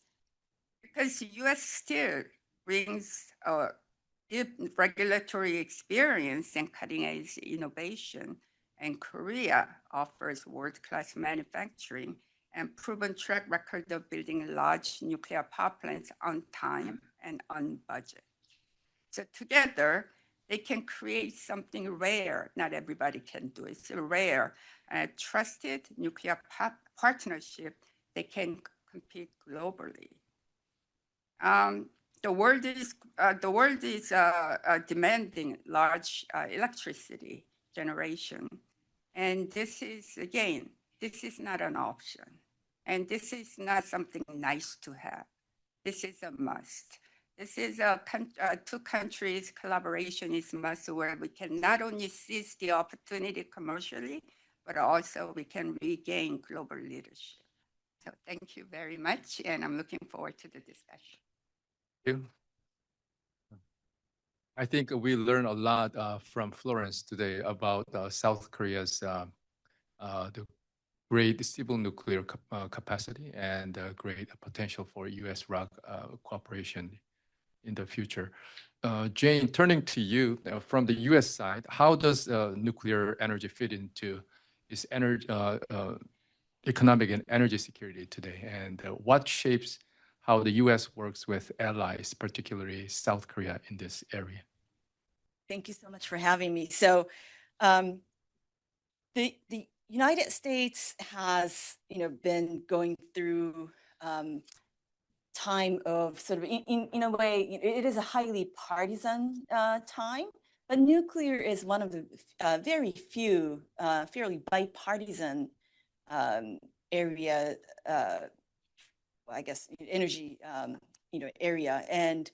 Because the US still brings deep regulatory experience and cutting-edge innovation, and Korea offers world-class manufacturing and proven track record of building large nuclear power plants on time and on budget. So together, they can create something rare. Not everybody can do it. It's a rare, trusted nuclear partnership that can compete globally. The world is demanding large electricity generation. And this is, again, this is not an option. And this is not something nice to have. This is a must. This is a two countries collaboration is must, where we can not only seize the opportunity commercially, but also we can regain global leadership. So thank you very much, and I'm looking forward to the discussion. Thank you. I think we learned a lot from Florence today about South Korea's the great civil nuclear capacity and great potential for US-ROK cooperation in the future. Jane, turning to you, from the US side, how does nuclear energy fit into its economic and energy security today? And what shapes how the US works with allies, particularly South Korea, in this area? Thank you so much for having me. So the United States has, been going through time of sort of, in a way, it is a highly partisan time, but nuclear is one of the very few fairly bipartisan area, I guess, energy, area. And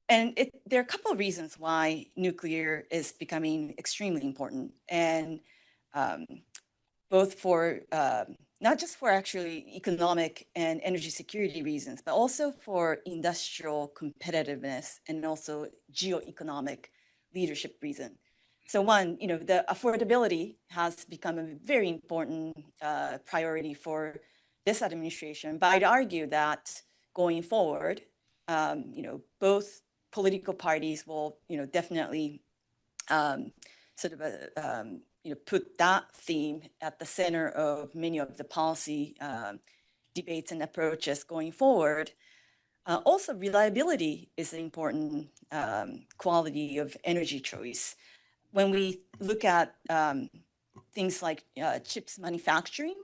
there are a couple of reasons why nuclear is becoming extremely important, and both for not just for actually economic and energy security reasons, but also for industrial competitiveness and also geoeconomic leadership reason. So one, the affordability has become a very important priority for this administration. But I'd argue that going forward, both political parties will, definitely sort of put that theme at the center of many of the policy debates and approaches going forward. Also, reliability is an important quality of energy choice. When we look at things like chips manufacturing,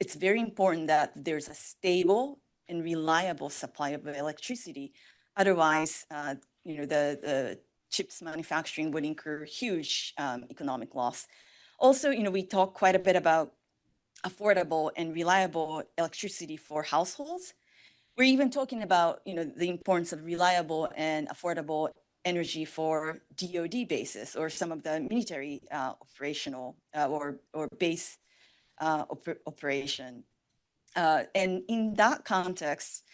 it's very important that there's a stable and reliable supply of electricity. Otherwise, the chips manufacturing would incur huge economic loss. Also, we talk quite a bit about affordable and reliable electricity for households. We're even talking about, the importance of reliable and affordable energy for DoD bases or some of the military operational or base operation. And in that context,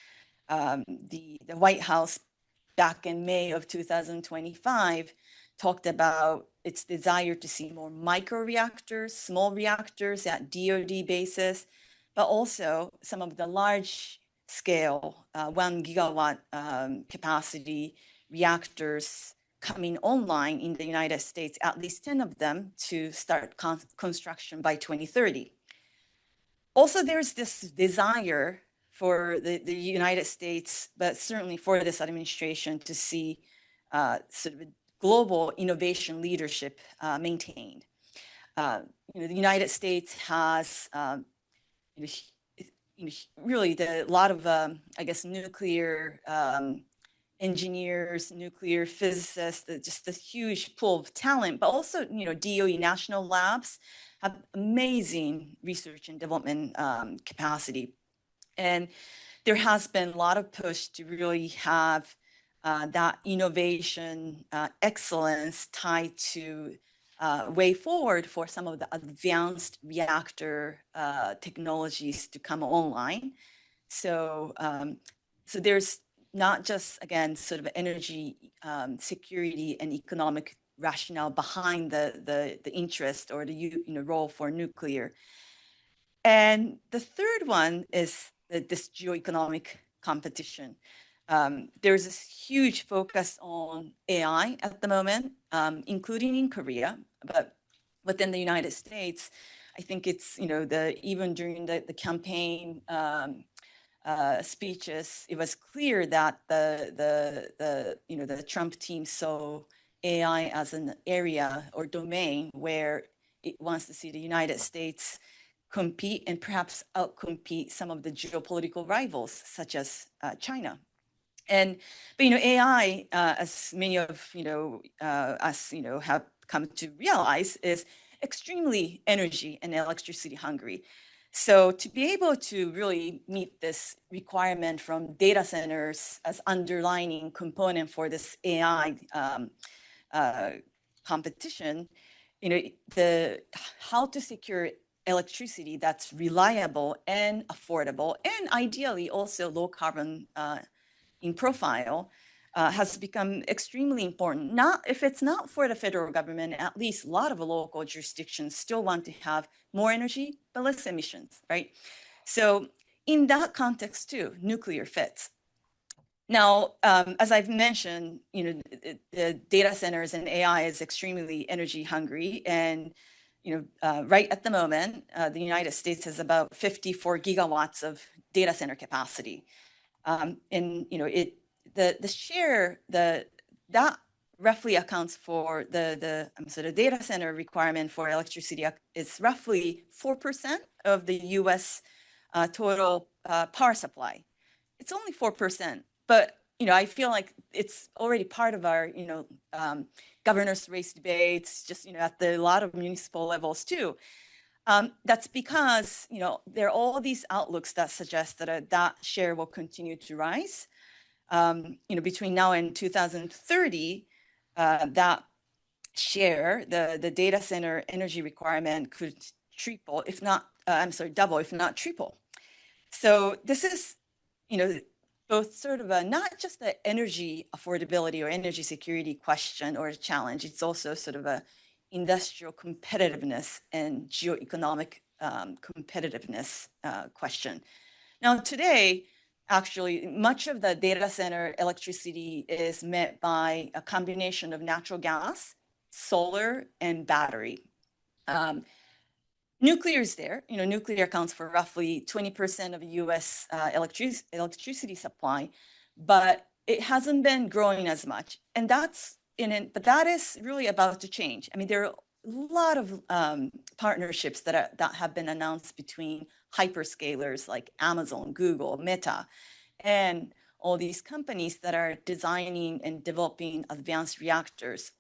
the White House back in May of 2025 talked about its desire to see more microreactors, small reactors at DoD bases, but also some of the large scale 1 gigawatt capacity reactors coming online in the United States, at least 10 of them, to start construction by 2030. Also, there's this desire for the United States, but certainly for this administration, to see sort of a global innovation leadership maintained. The United States has you know, really a lot of, I guess, nuclear engineers, nuclear physicists, just this huge pool of talent, but also, DOE national labs have amazing research and development capacity. And there has been a lot of push to really have that innovation excellence tied to way forward for some of the advanced reactor technologies to come online. So, so there's not just, again, sort of energy security and economic rationale behind the interest or the role for nuclear. And the third one is this geoeconomic competition. There's this huge focus on AI at the moment, including in Korea, but within the United States, I think it's, even during the campaign speeches, it was clear that the Trump team saw AI as an area or domain where it wants to see the United States compete and perhaps outcompete some of the geopolitical rivals, such as China. But AI, as many of us have come to realize, is extremely energy and electricity hungry. So to be able to really meet this requirement from data centers as underlining component for this AI competition, how to secure electricity that's reliable and affordable, and ideally also low carbon in profile, has become extremely important. If it's not for the federal government, at least a lot of local jurisdictions still want to have more energy, but less emissions, right? So in that context too, nuclear fits. Now, as I've mentioned, the data centers and AI is extremely energy hungry, and right at the moment, the United States has about 54 gigawatts of data center capacity, and the share that roughly accounts for the data center requirement for electricity is roughly 4% of the U.S. Total power supply. It's only 4%, but I feel like it's already part of our governor's race debates, just at a lot of municipal levels too. That's because there are all these outlooks that suggest that that share will continue to rise. Between now and 2030, that share, the data center energy requirement could triple, if not, double, if not triple. So this is, both sort of not just the energy affordability or energy security question or a challenge, it's also sort of a industrial competitiveness and geoeconomic competitiveness question. Now today, actually, much of the data center electricity is met by a combination of natural gas, solar, and battery. Nuclear is there. Nuclear accounts for roughly 20% of U.S. electricity supply, but it hasn't been growing as much. And but that is really about to change. I mean, there are a lot of partnerships that have been announced between hyperscalers like Amazon, Google, Meta, and all these companies that are designing and developing advanced reactors.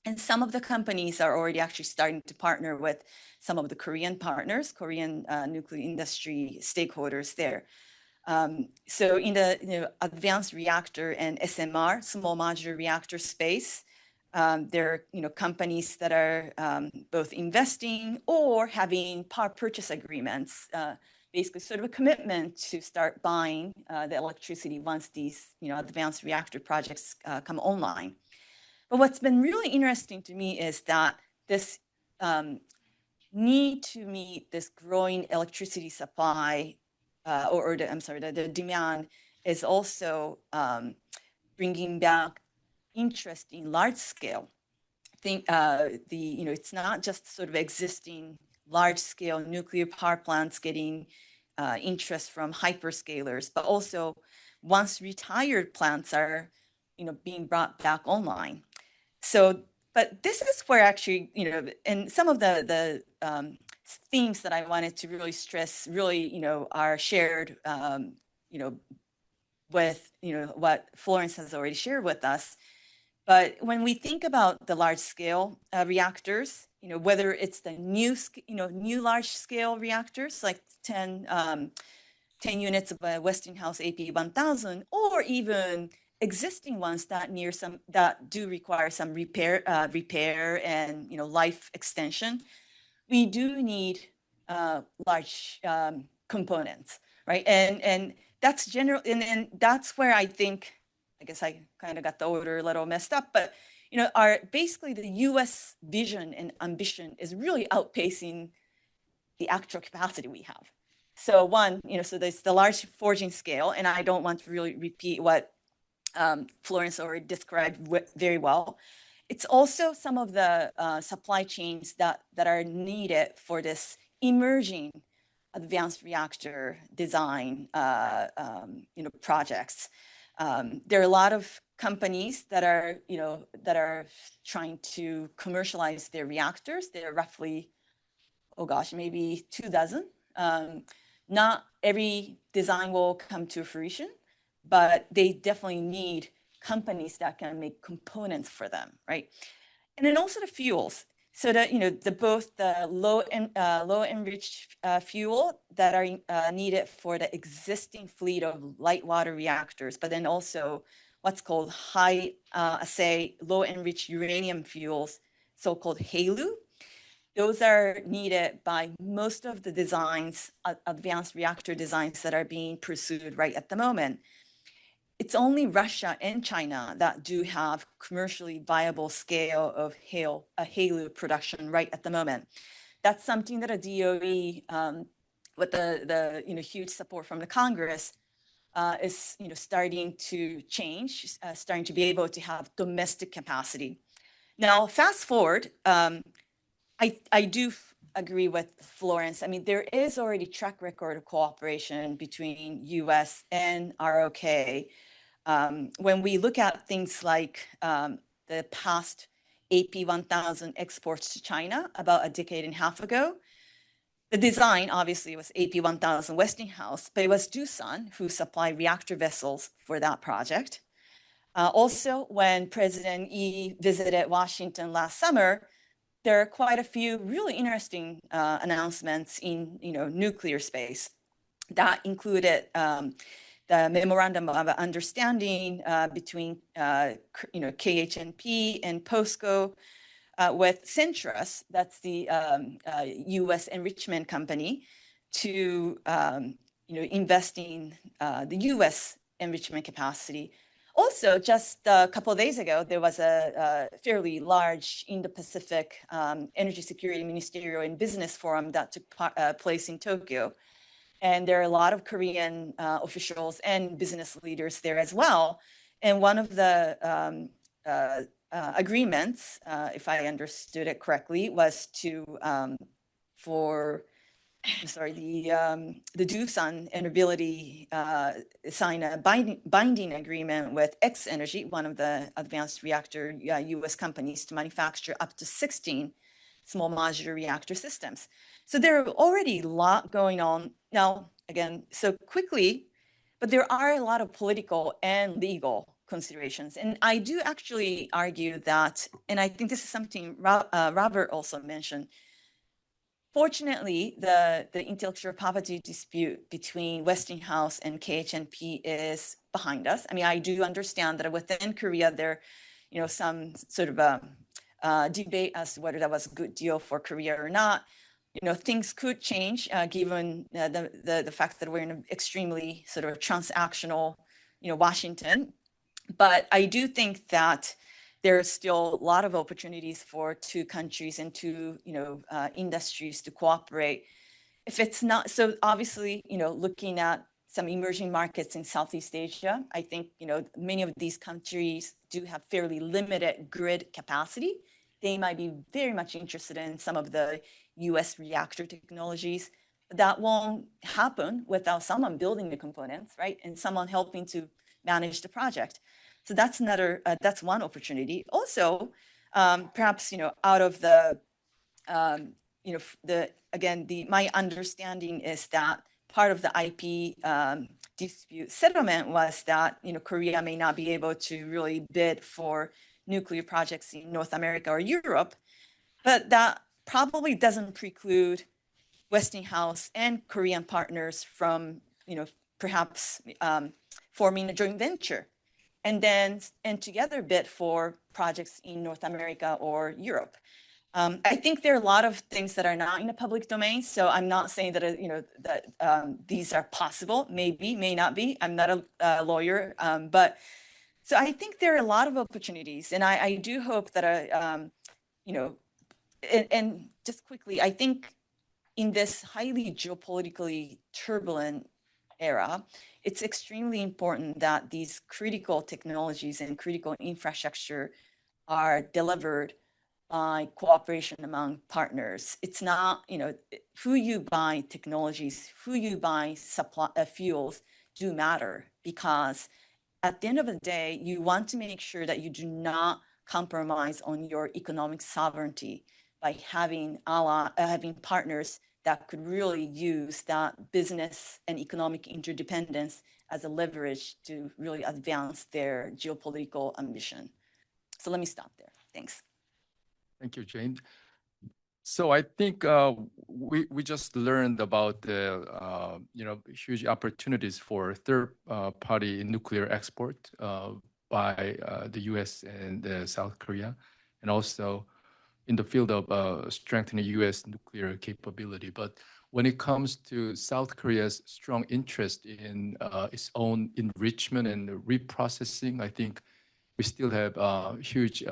And some of the companies are already actually starting to partner with some of the Korean partners, Korean nuclear industry stakeholders there. So in the advanced reactor and SMR, small modular reactor space, there are companies that are both investing or having power purchase agreements, basically sort of a commitment to start buying the electricity once these advanced reactor projects come online. But what's been really interesting to me is that this need to meet this growing electricity supply, the demand is also bringing back interest in large scale. I think it's not just sort of existing large scale nuclear power plants getting interest from hyperscalers, but also once retired plants are being brought back online. So, but this is where actually, and some of the themes that I wanted to really stress really, are shared, with, what Florence has already shared with us. But when we think about the large scale reactors, whether it's the new large scale reactors like 10 units of a Westinghouse AP1000, or even existing ones that do require some repair and life extension, we do need large components, right? And that's general, and that's where I think, I guess I kind of got the order a little messed up, but basically the U.S. vision and ambition is really outpacing the actual capacity we have. So so there's the large forging scale, and I don't want to really repeat what Florence already described very well. It's also some of the supply chains that are needed for this emerging advanced reactor design projects. There are a lot of companies that are trying to commercialize their reactors. They're roughly, oh gosh, maybe 24. Not every design will come to fruition, but they definitely need companies that can make components for them, right? And then also the fuels. So that both the low enriched fuel that are needed for the existing fleet of light water reactors, but then also what's called high assay low enriched uranium fuels, so-called HALEU. Those are needed by most of the designs, advanced reactor designs that are being pursued right at the moment. It's only Russia and China that do have commercially viable scale of HALEU production right at the moment. That's something that a DOE, with the huge support from the Congress, is starting to change, starting to be able to have domestic capacity. Now, fast forward, I do agree with Florence. I mean, there is already track record of cooperation between US and ROK. When we look at things like the past AP1000 exports to China about a decade and a half ago, the design obviously was AP1000 Westinghouse, but it was Doosan who supplied reactor vessels for that project. Also, when President Yi visited Washington last summer, there are quite a few really interesting announcements in nuclear space that included the memorandum of understanding between KHNP and POSCO with Centrus, that's the U.S. enrichment company, to invest in the U.S. enrichment capacity. Also, just a couple of days ago, there was a fairly large Indo-Pacific Energy Security Ministerial and Business Forum that took place in Tokyo. And there are a lot of Korean officials and business leaders there as well. And one of the agreements, if I understood it correctly, was for the Doosan Inability sign a binding agreement with X Energy, one of the advanced reactor U.S. companies, to manufacture up to 16 small modular reactor systems. So there are already a lot going on now, again, so quickly, but there are a lot of political and legal considerations. And I do actually argue that, and I think this is something Robert also mentioned, fortunately, the intellectual property dispute between Westinghouse and KHNP is behind us. I mean, I do understand that within Korea, there, some sort of debate as to whether that was a good deal for Korea or not. Things could change given the fact that we're in an extremely sort of transactional, Washington. But I do think that there's still a lot of opportunities for two countries and two, industries to cooperate. If it's not, so obviously, looking at some emerging markets in Southeast Asia, I think, many of these countries do have fairly limited grid capacity. They might be very much interested in some of the US reactor technologies. That won't happen without someone building the components, right? And someone helping to manage the project. So that's one opportunity. Also, perhaps, out of the my understanding is that part of the IP dispute settlement was that, Korea may not be able to really bid for nuclear projects in North America or Europe, but that probably doesn't preclude Westinghouse and Korean partners from, perhaps forming a joint venture and together bid for projects in North America or Europe. I think there are a lot of things that are not in the public domain. So I'm not saying that, these are possible, maybe, may not be. I'm not a lawyer, but so I think there are a lot of opportunities, and I do hope that, and just quickly, I think in this highly geopolitically turbulent era, it's extremely important that these critical technologies and critical infrastructure are delivered by cooperation among partners. It's not, who you buy technologies, who you buy fuels do matter, because at the end of the day, you want to make sure that you do not compromise on your economic sovereignty by having partners that could really use that business and economic interdependence as a leverage to really advance their geopolitical ambition. So let me stop there. Thanks. Thank you, Jane. So I think we just learned about the huge opportunities for third-party nuclear export by the U.S. and South Korea, and also in the field of strengthening U.S. nuclear capability. But when it comes to South Korea's strong interest in its own enrichment and reprocessing, I think we still have huge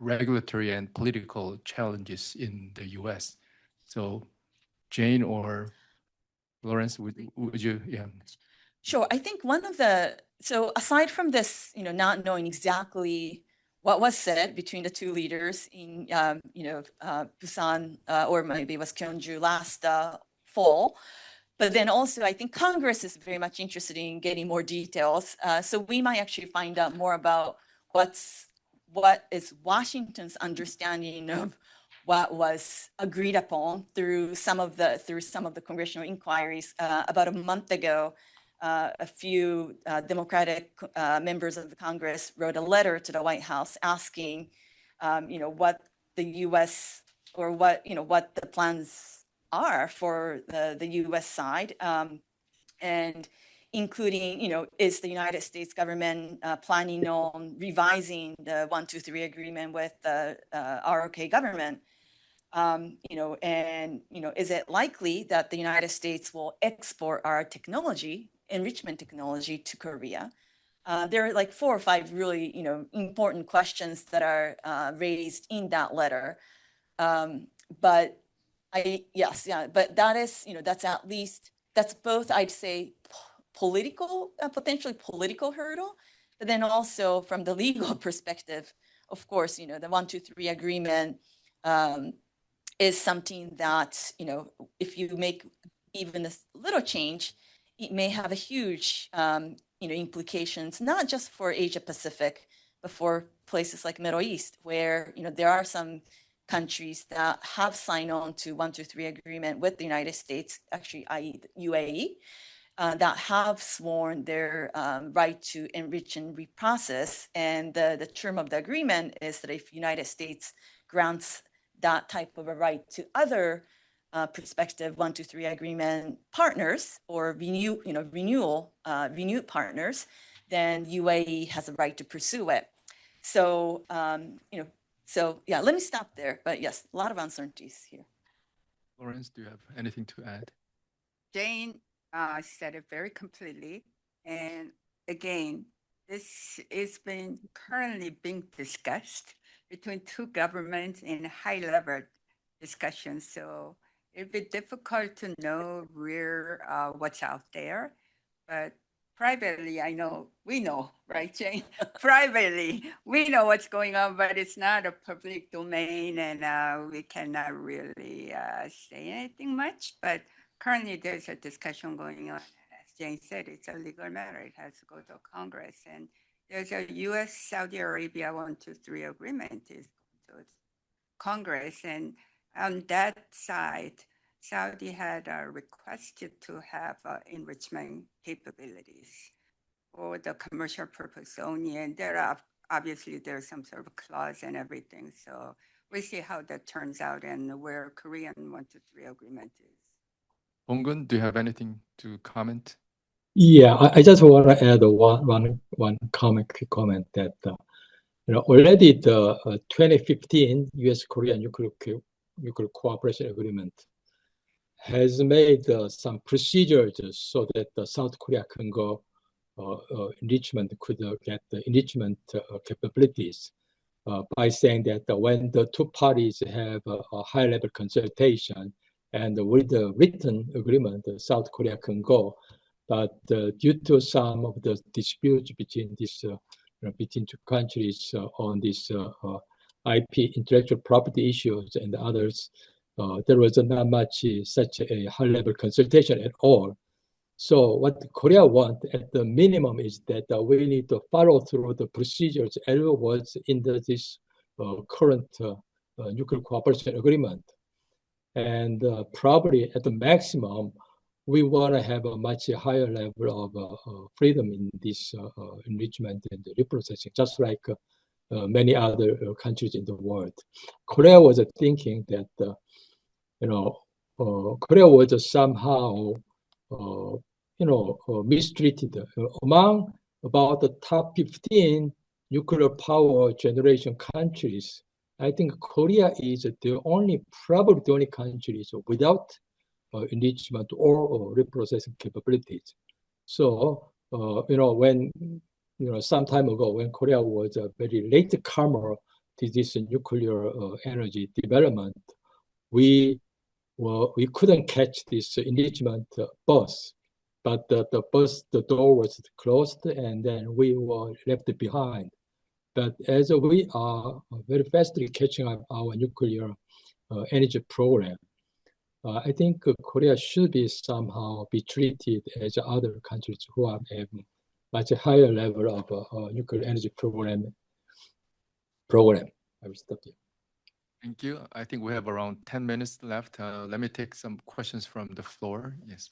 regulatory and political challenges in the U.S. So Jane or Lawrence, would you, yeah. Sure. I think so aside from this, not knowing exactly what was said between the two leaders in, Busan, or maybe it was Gyeongju last fall, but then also I think Congress is very much interested in getting more details. So we might actually find out more about what is Washington's understanding of what was agreed upon through some of the congressional inquiries. About a month ago, a few Democratic members of the Congress wrote a letter to the White House asking, what the U.S. or what the plans are for the U.S. side, and including, is the United States government planning on revising the 123 agreement with the ROK government? Is it likely that the United States will export our enrichment technology to Korea? There are like 4 or 5 really, important questions that are raised in that letter. But that is, that's both, I'd say, potentially political hurdle, but then also from the legal perspective, of course, the 123 agreement is something that, if you make even a little change, it may have a huge, implications, not just for Asia Pacific, but for places like Middle East, where, there are some countries that have signed on to 123 agreement with the United States, actually, i.e. UAE, that have sworn their right to enrich and reprocess. And the term of the agreement is that if United States grants that type of a right to other prospective 123 agreement partners or renewed partners, then UAE has a right to pursue it. So, yeah, let me stop there. But yes, a lot of uncertainties here. Lawrence, do you have anything to add? Jane said it very completely. And again, this is currently being discussed between 2 governments in high-level discussions. So it'd be difficult to know what's out there. But privately, we know, right, Jane? Privately, we know what's going on, but it's not a public domain, and we cannot really say anything much. But currently, there's a discussion going on. As Jane said, it's a legal matter. It has to go to Congress. And there's a U.S.-Saudi Arabia 123 agreement is going to Congress. And on that side, Saudi had requested to have enrichment capabilities for the commercial purpose only. And there are obviously there's some sort of clause and everything. So we'll see how that turns out and where Korean 123 agreement is. Bonggun, do you have anything to comment? Yeah, I just want to add one quick comment that already the 2015 U.S.-Korea nuclear cooperation agreement has made some procedures so that South Korea can go enrichment could get the enrichment capabilities by saying that when the two parties have a high-level consultation and with the written agreement, South Korea can go. But due to some of the disputes between these between two countries on this IP intellectual property issues and others, there was not much such a high-level consultation at all. So what Korea wants at the minimum is that we need to follow through the procedures as was in this current nuclear cooperation agreement. And probably at the maximum, we want to have a much higher level of freedom in this enrichment and reprocessing, just like many other countries in the world. Korea was thinking that, Korea was somehow, mistreated. Among about the top 15 nuclear power generation countries, I think Korea is probably the only country without enrichment or reprocessing capabilities. So, when, some time ago, when Korea was a very late comer to this nuclear energy development, we couldn't catch this enrichment bus, but the door was closed and then we were left behind. But as we are very fastly catching up our nuclear energy program, I think Korea should be somehow be treated as other countries who have much higher level of nuclear energy program. I will stop here. Thank you. I think we have around 10 minutes left. Let me take some questions from the floor. Yes.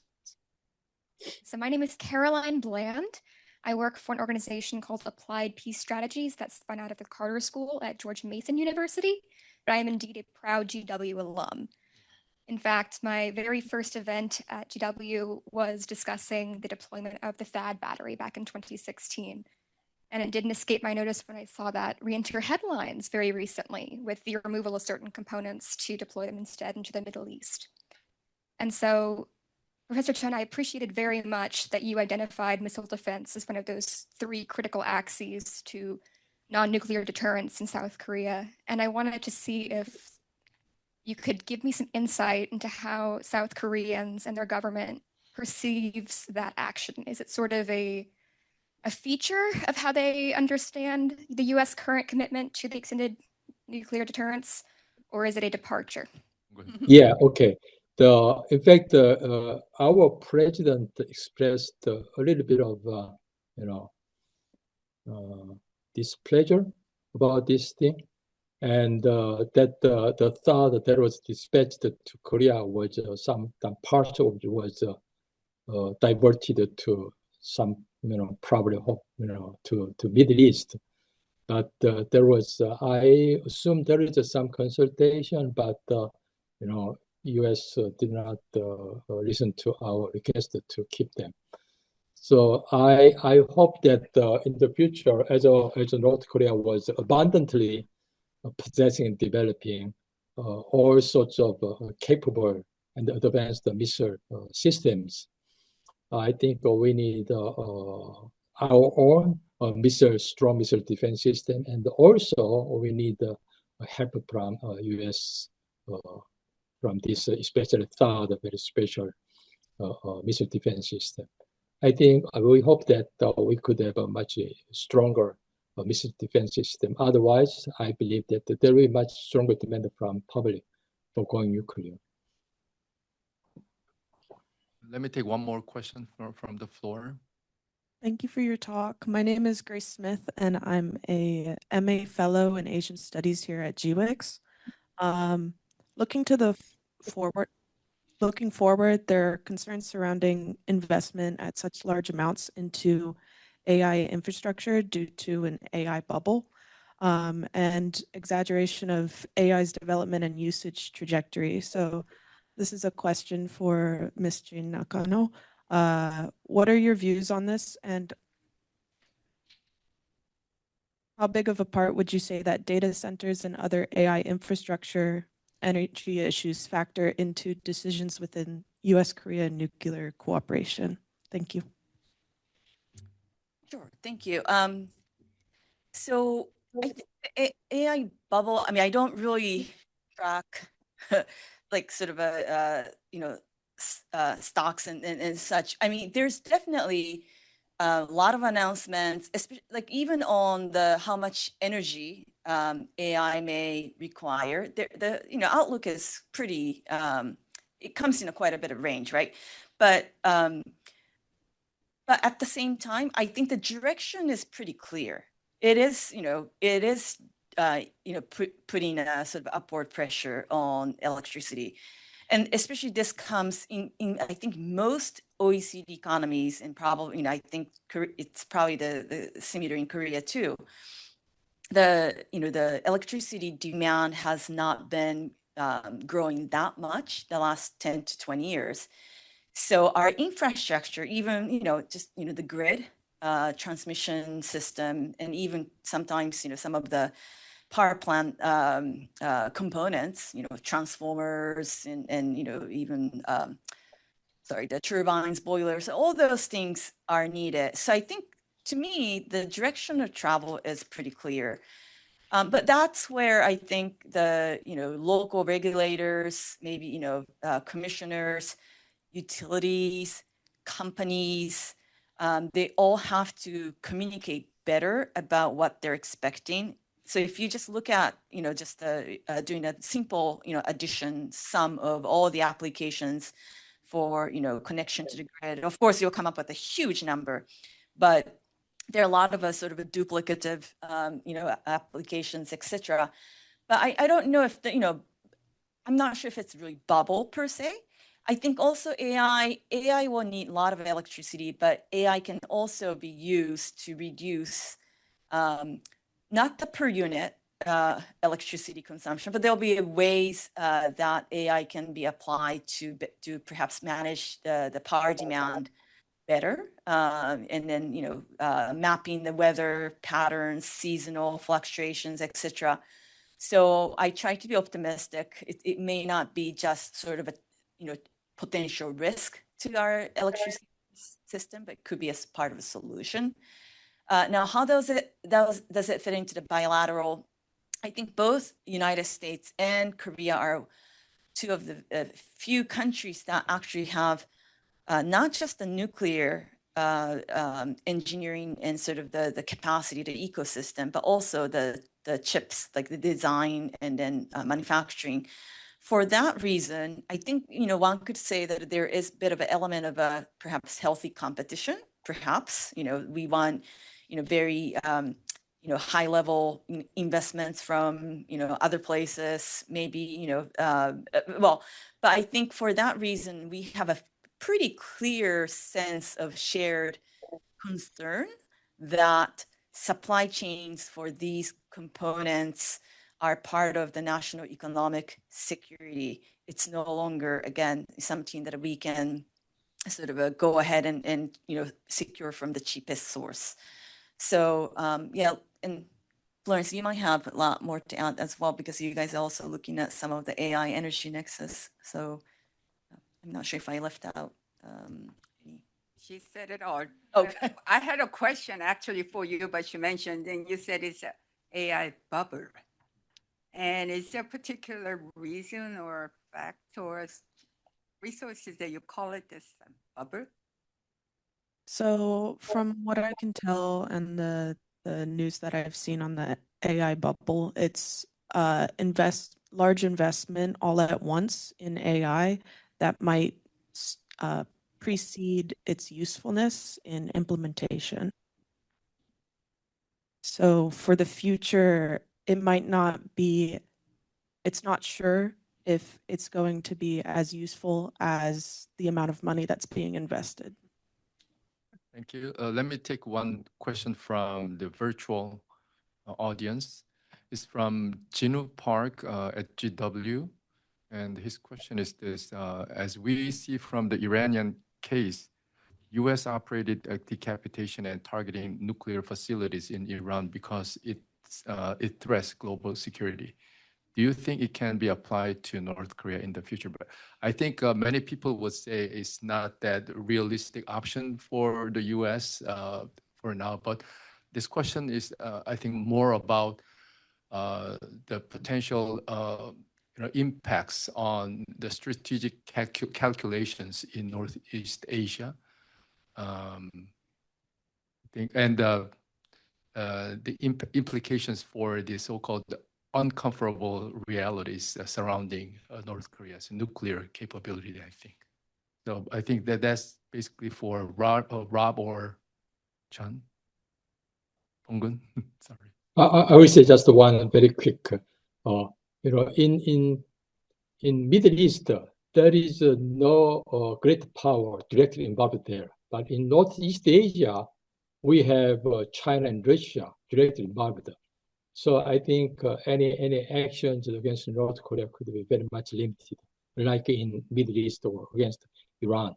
So my name is Caroline Bland. I work for an organization called Applied Peace Strategies that's spun out of the Carter School at George Mason University, but I am indeed a proud GW alum. In fact, my very first event at GW was discussing the deployment of the THAAD battery back in 2016. And it didn't escape my notice when I saw that re-enter headlines very recently with the removal of certain components to deploy them instead into the Middle East. And so, Professor Chen, I appreciated very much that you identified missile defense as one of those three critical axes to non-nuclear deterrence in South Korea. And I wanted to see if you could give me some insight into how South Koreans and their government perceives that action. Is it sort of a feature of how they understand the U.S. current commitment to the extended nuclear deterrence, or is it a departure? Yeah, okay. In fact, our president expressed a little bit of, displeasure about this thing. And that the thought that was dispatched to Korea was some part of it was diverted to some, probably to Middle East. But there was, I assume there is some consultation, but U.S. did not listen to our request to keep them. So I hope that in the future, as North Korea was abundantly possessing and developing all sorts of capable and advanced missile systems, I think we need our own strong missile defense system, and also we need help from U.S. From this especially THAAD, very special missile defense system. I think we hope that we could have a much stronger missile defense system. Otherwise, I believe that there will be much stronger demand from public for going nuclear. Let me take one more question from the floor. Thank you for your talk. My name is Grace Smith, and I'm a MA Fellow in Asian Studies here at GWIX. Looking to the forward, looking forward, there are concerns surrounding investment at such large amounts into AI infrastructure due to an AI bubble, and exaggeration of AI's development and usage trajectory. So this is a question for Ms. Jane Nakano. What are your views on this, and how big of a part would you say that data centers and other AI infrastructure energy issues factor into decisions within US-Korea nuclear cooperation? Thank you. Sure, thank you. So I think the AI bubble, I mean, I don't really track like sort of stocks and such. I mean, there's definitely a lot of announcements, like even on the how much energy AI may require. The outlook is pretty. It comes in quite a bit of range, right? But at the same time, I think the direction is pretty clear. It is, putting a sort of upward pressure on electricity. And especially this comes in I think most OECD economies, and probably, I think it's probably the similar in Korea too. The electricity demand has not been growing that much the last 10 to 20 years. So our infrastructure, even, just, the grid, transmission system, and even sometimes, some of the power plant components, transformers and even, the turbines, boilers, all those things are needed. So I think, to me, the direction of travel is pretty clear. But that's where I think the, local regulators, maybe, commissioners, utilities, companies, they all have to communicate better about what they're expecting. So if you just look at, just doing a simple, addition sum of all the applications for, connection to the grid, of course, you'll come up with a huge number. But there are a lot of sort of a duplicative, applications, etc. But I don't know if I'm not sure if it's really bubble per se. I think also AI will need a lot of electricity, but AI can also be used to reduce not the per unit electricity consumption, but there'll be ways that AI can be applied to perhaps manage the power demand better, and then mapping the weather patterns, seasonal fluctuations, etc. So I try to be optimistic. It may not be just sort of a potential risk to our electricity system, but it could be as part of a solution. Now, how does it fit into the bilateral? I think both United States and Korea are two of the few countries that actually have not just the nuclear engineering and sort of the capacity, the ecosystem, but also the chips, like the design and then manufacturing. For that reason, I think, one could say that there is a bit of an element of a perhaps healthy competition. Perhaps, we want, very, high level investments from, other places, maybe, but I think for that reason, we have a pretty clear sense of shared concern that supply chains for these components are part of the national economic security. It's no longer, again, something that we can sort of go ahead and secure from the cheapest source. So yeah, and Florence, you might have a lot more to add as well, because you guys are also looking at some of the AI energy nexus. So I'm not sure if I left out any. She said it all. Okay. I had a question actually for you, but you mentioned, and you said it's an AI bubble. And is there a particular reason or fact or resources that you call it this bubble? So from what I can tell and the news that I've seen on the AI bubble, it's large investment all at once in AI that might precede its usefulness in implementation. So for the future, it's not sure if it's going to be as useful as the amount of money that's being invested. Thank you. Let me take one question from the virtual audience. It's from Jinu Park at GW. And his question is this, as we see from the Iranian case, US operated decapitation and targeting nuclear facilities in Iran because it threats global security. Do you think it can be applied to North Korea in the future? But I think many people would say it's not that realistic option for the US for now. But this question is, I think, more about the potential impacts on the strategic calculations in Northeast Asia. I think, and the implications for the so-called uncomfortable realities surrounding North Korea's nuclear capability, I think. So I think that's basically for Rob or Chan. Donggun, sorry. I will say just one very quick. In Middle East, there is no great power directly involved there. But in Northeast Asia, we have China and Russia directly involved. So I think any actions against North Korea could be very much limited, like in Middle East or against Iran.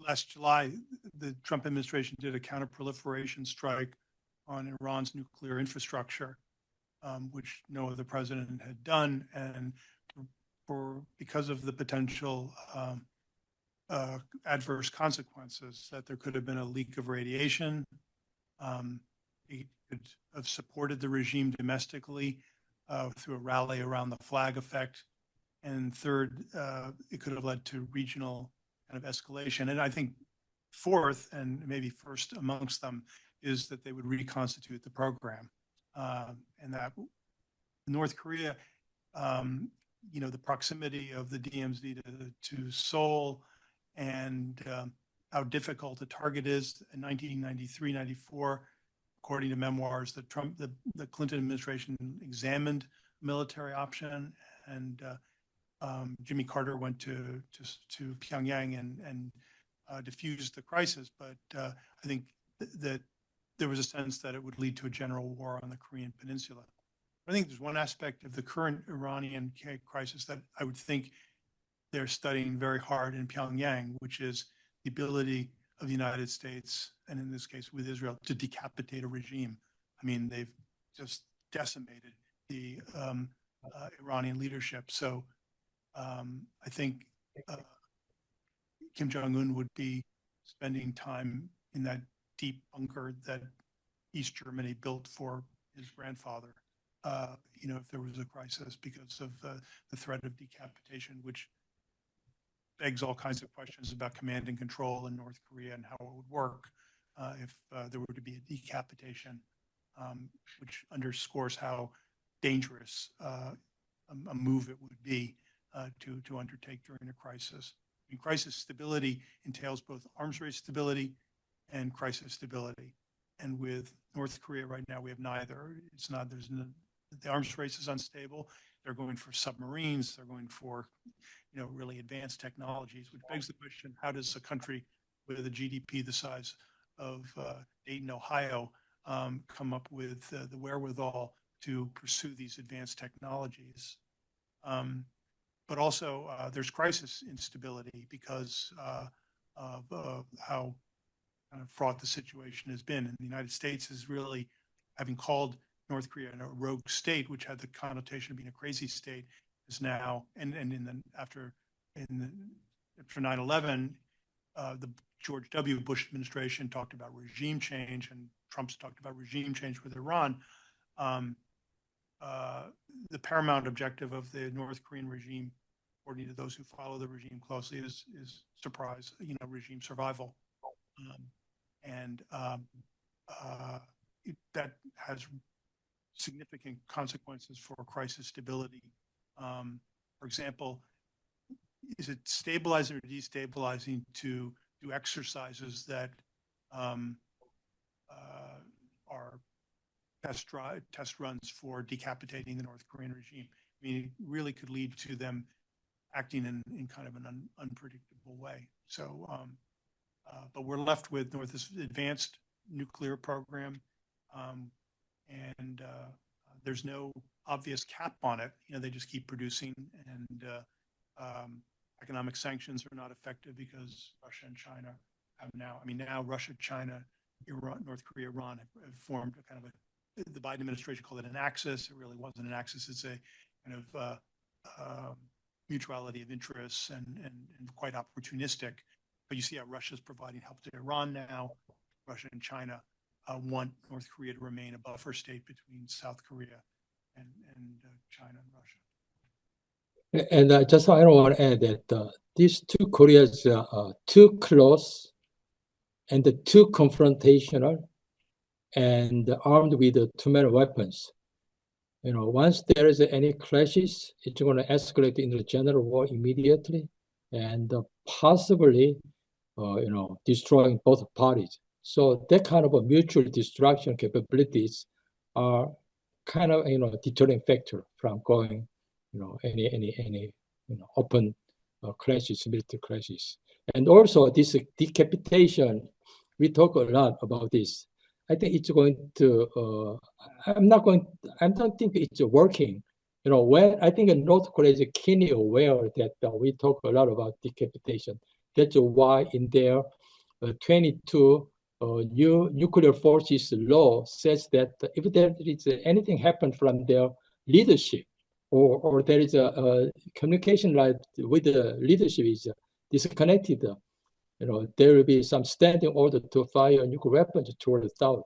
Last July, the Trump administration did a counterproliferation strike on Iran's nuclear infrastructure, which no other president had done. And because of the potential adverse consequences, that there could have been a leak of radiation. It could have supported the regime domestically through a rally around the flag effect. And third, it could have led to regional kind of escalation. And I think fourth, and maybe first amongst them, is that they would reconstitute the program. And that North Korea, the proximity of the DMZ to Seoul and how difficult the target is in 1993, 94, according to memoirs, the Clinton administration examined military option, and Jimmy Carter went to Pyongyang and diffused the crisis. But I think that there was a sense that it would lead to a general war on the Korean Peninsula. I think there's one aspect of the current Iranian crisis that I would think they're studying very hard in Pyongyang, which is the ability of the United States, and in this case with Israel, to decapitate a regime. I mean, they've just decimated the Iranian leadership. So I think Kim Jong-un would be spending time in that deep bunker that East Germany built for his grandfather, if there was a crisis, because of the threat of decapitation, which begs all kinds of questions about command and control in North Korea and how it would work if there were to be a decapitation, which underscores how dangerous a move it would be to undertake during a crisis. I mean, crisis stability entails both arms race stability and crisis stability. And with North Korea right now, we have neither. The arms race is unstable. They're going for submarines. They're going for, really advanced technologies, which begs the question, how does a country with a GDP the size of Dayton, Ohio, come up with the wherewithal to pursue these advanced technologies? But also, there's crisis instability because of how kind of fraught the situation has been. And the United States is really, having called North Korea a rogue state, which had the connotation of being a crazy state, is now, after 9/11, the George W. Bush administration talked about regime change, and Trump's talked about regime change with Iran. The paramount objective of the North Korean regime, according to those who follow the regime closely, is regime survival. That has significant consequences for crisis stability. For example, is it stabilizing or destabilizing to do exercises that are test runs for decapitating the North Korean regime? I mean, it really could lead to them acting in kind of an unpredictable way. So, but we're left with North's advanced nuclear program, and there's no obvious cap on it. You know, they just keep producing, and economic sanctions are not effective because Russia and China have now, I mean, now Russia, China, Iran, North Korea, Iran have formed a kind of the Biden administration called it an axis. It really wasn't an axis. It's a kind of mutuality of interests and quite opportunistic. But you see how Russia's providing help to Iran now. Russia and China want North Korea to remain a buffer state between South Korea and China and Russia. And just I want to add that these two Koreas are too close and too confrontational and armed with too many weapons. You know, once there is any clashes, it's going to escalate into general war immediately and possibly, you know, destroying both parties. So that kind of a mutual destruction capabilities are kind of, you know, deterring factor from going, you know, any you know, open clashes, military clashes. And also this decapitation, we talk a lot about this. I think it's going to, I don't think it's working. You know, when I think North Korea is keenly aware that we talk a lot about decapitation. That's why in their 22 new nuclear forces law says that if there is anything happen from their leadership or there is a communication line with the leadership is disconnected, you know, there will be some standing order to fire nuclear weapons toward the south.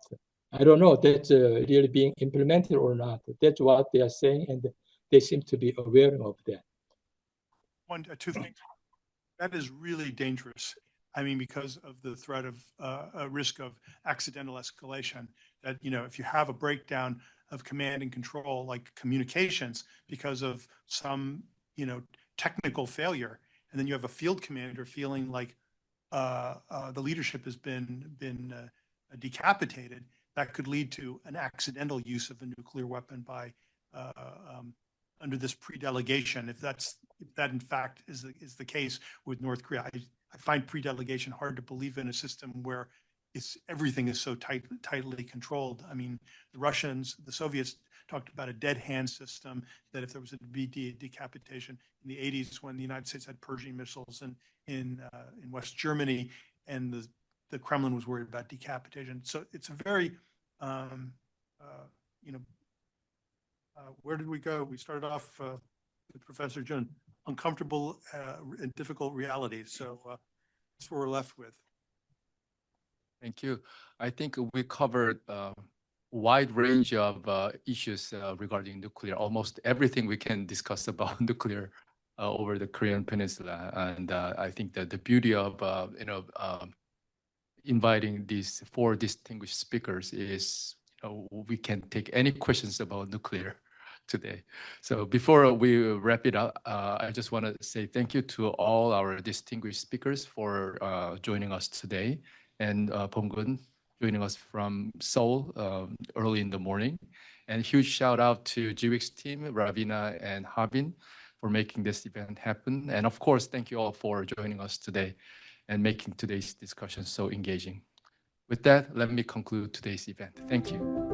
I don't know if that's really being implemented or not. That's what they are saying, and they seem to be aware of that. Two things. That is really dangerous. I mean, because of the threat of a risk of accidental escalation, that, you know, if you have a breakdown of command and control, like communications, because of some, you know, technical failure, and then you have a field commander feeling like the leadership has been decapitated, that could lead to an accidental use of a nuclear weapon by under this pre-delegation. If that in fact is the case with North Korea, I find pre-delegation hard to believe in a system where everything is so tightly controlled. I mean, the Russians, the Soviets talked about a dead hand system, that if there was a decapitation in the 80s when the United States had Pershing missiles in West Germany, and the Kremlin was worried about decapitation. So it's a very, you know, where did we go? We started off with Professor Jun, uncomfortable and difficult realities. So that's what we're left with. Thank you. I think we covered a wide range of issues regarding nuclear, almost everything we can discuss about nuclear over the Korean Peninsula. And I think that the beauty of, you know, inviting these 4 distinguished speakers is, you know, we can take any questions about nuclear today. So before we wrap it up, I just want to say thank you to all our distinguished speakers for joining us today. And Bong-gun joining us from Seoul early in the morning. And huge shout out to GWIC's team, Ravina and Habin, for making this event happen. And of course, thank you all for joining us today and making today's discussion so engaging. With that, let me conclude today's event. Thank you.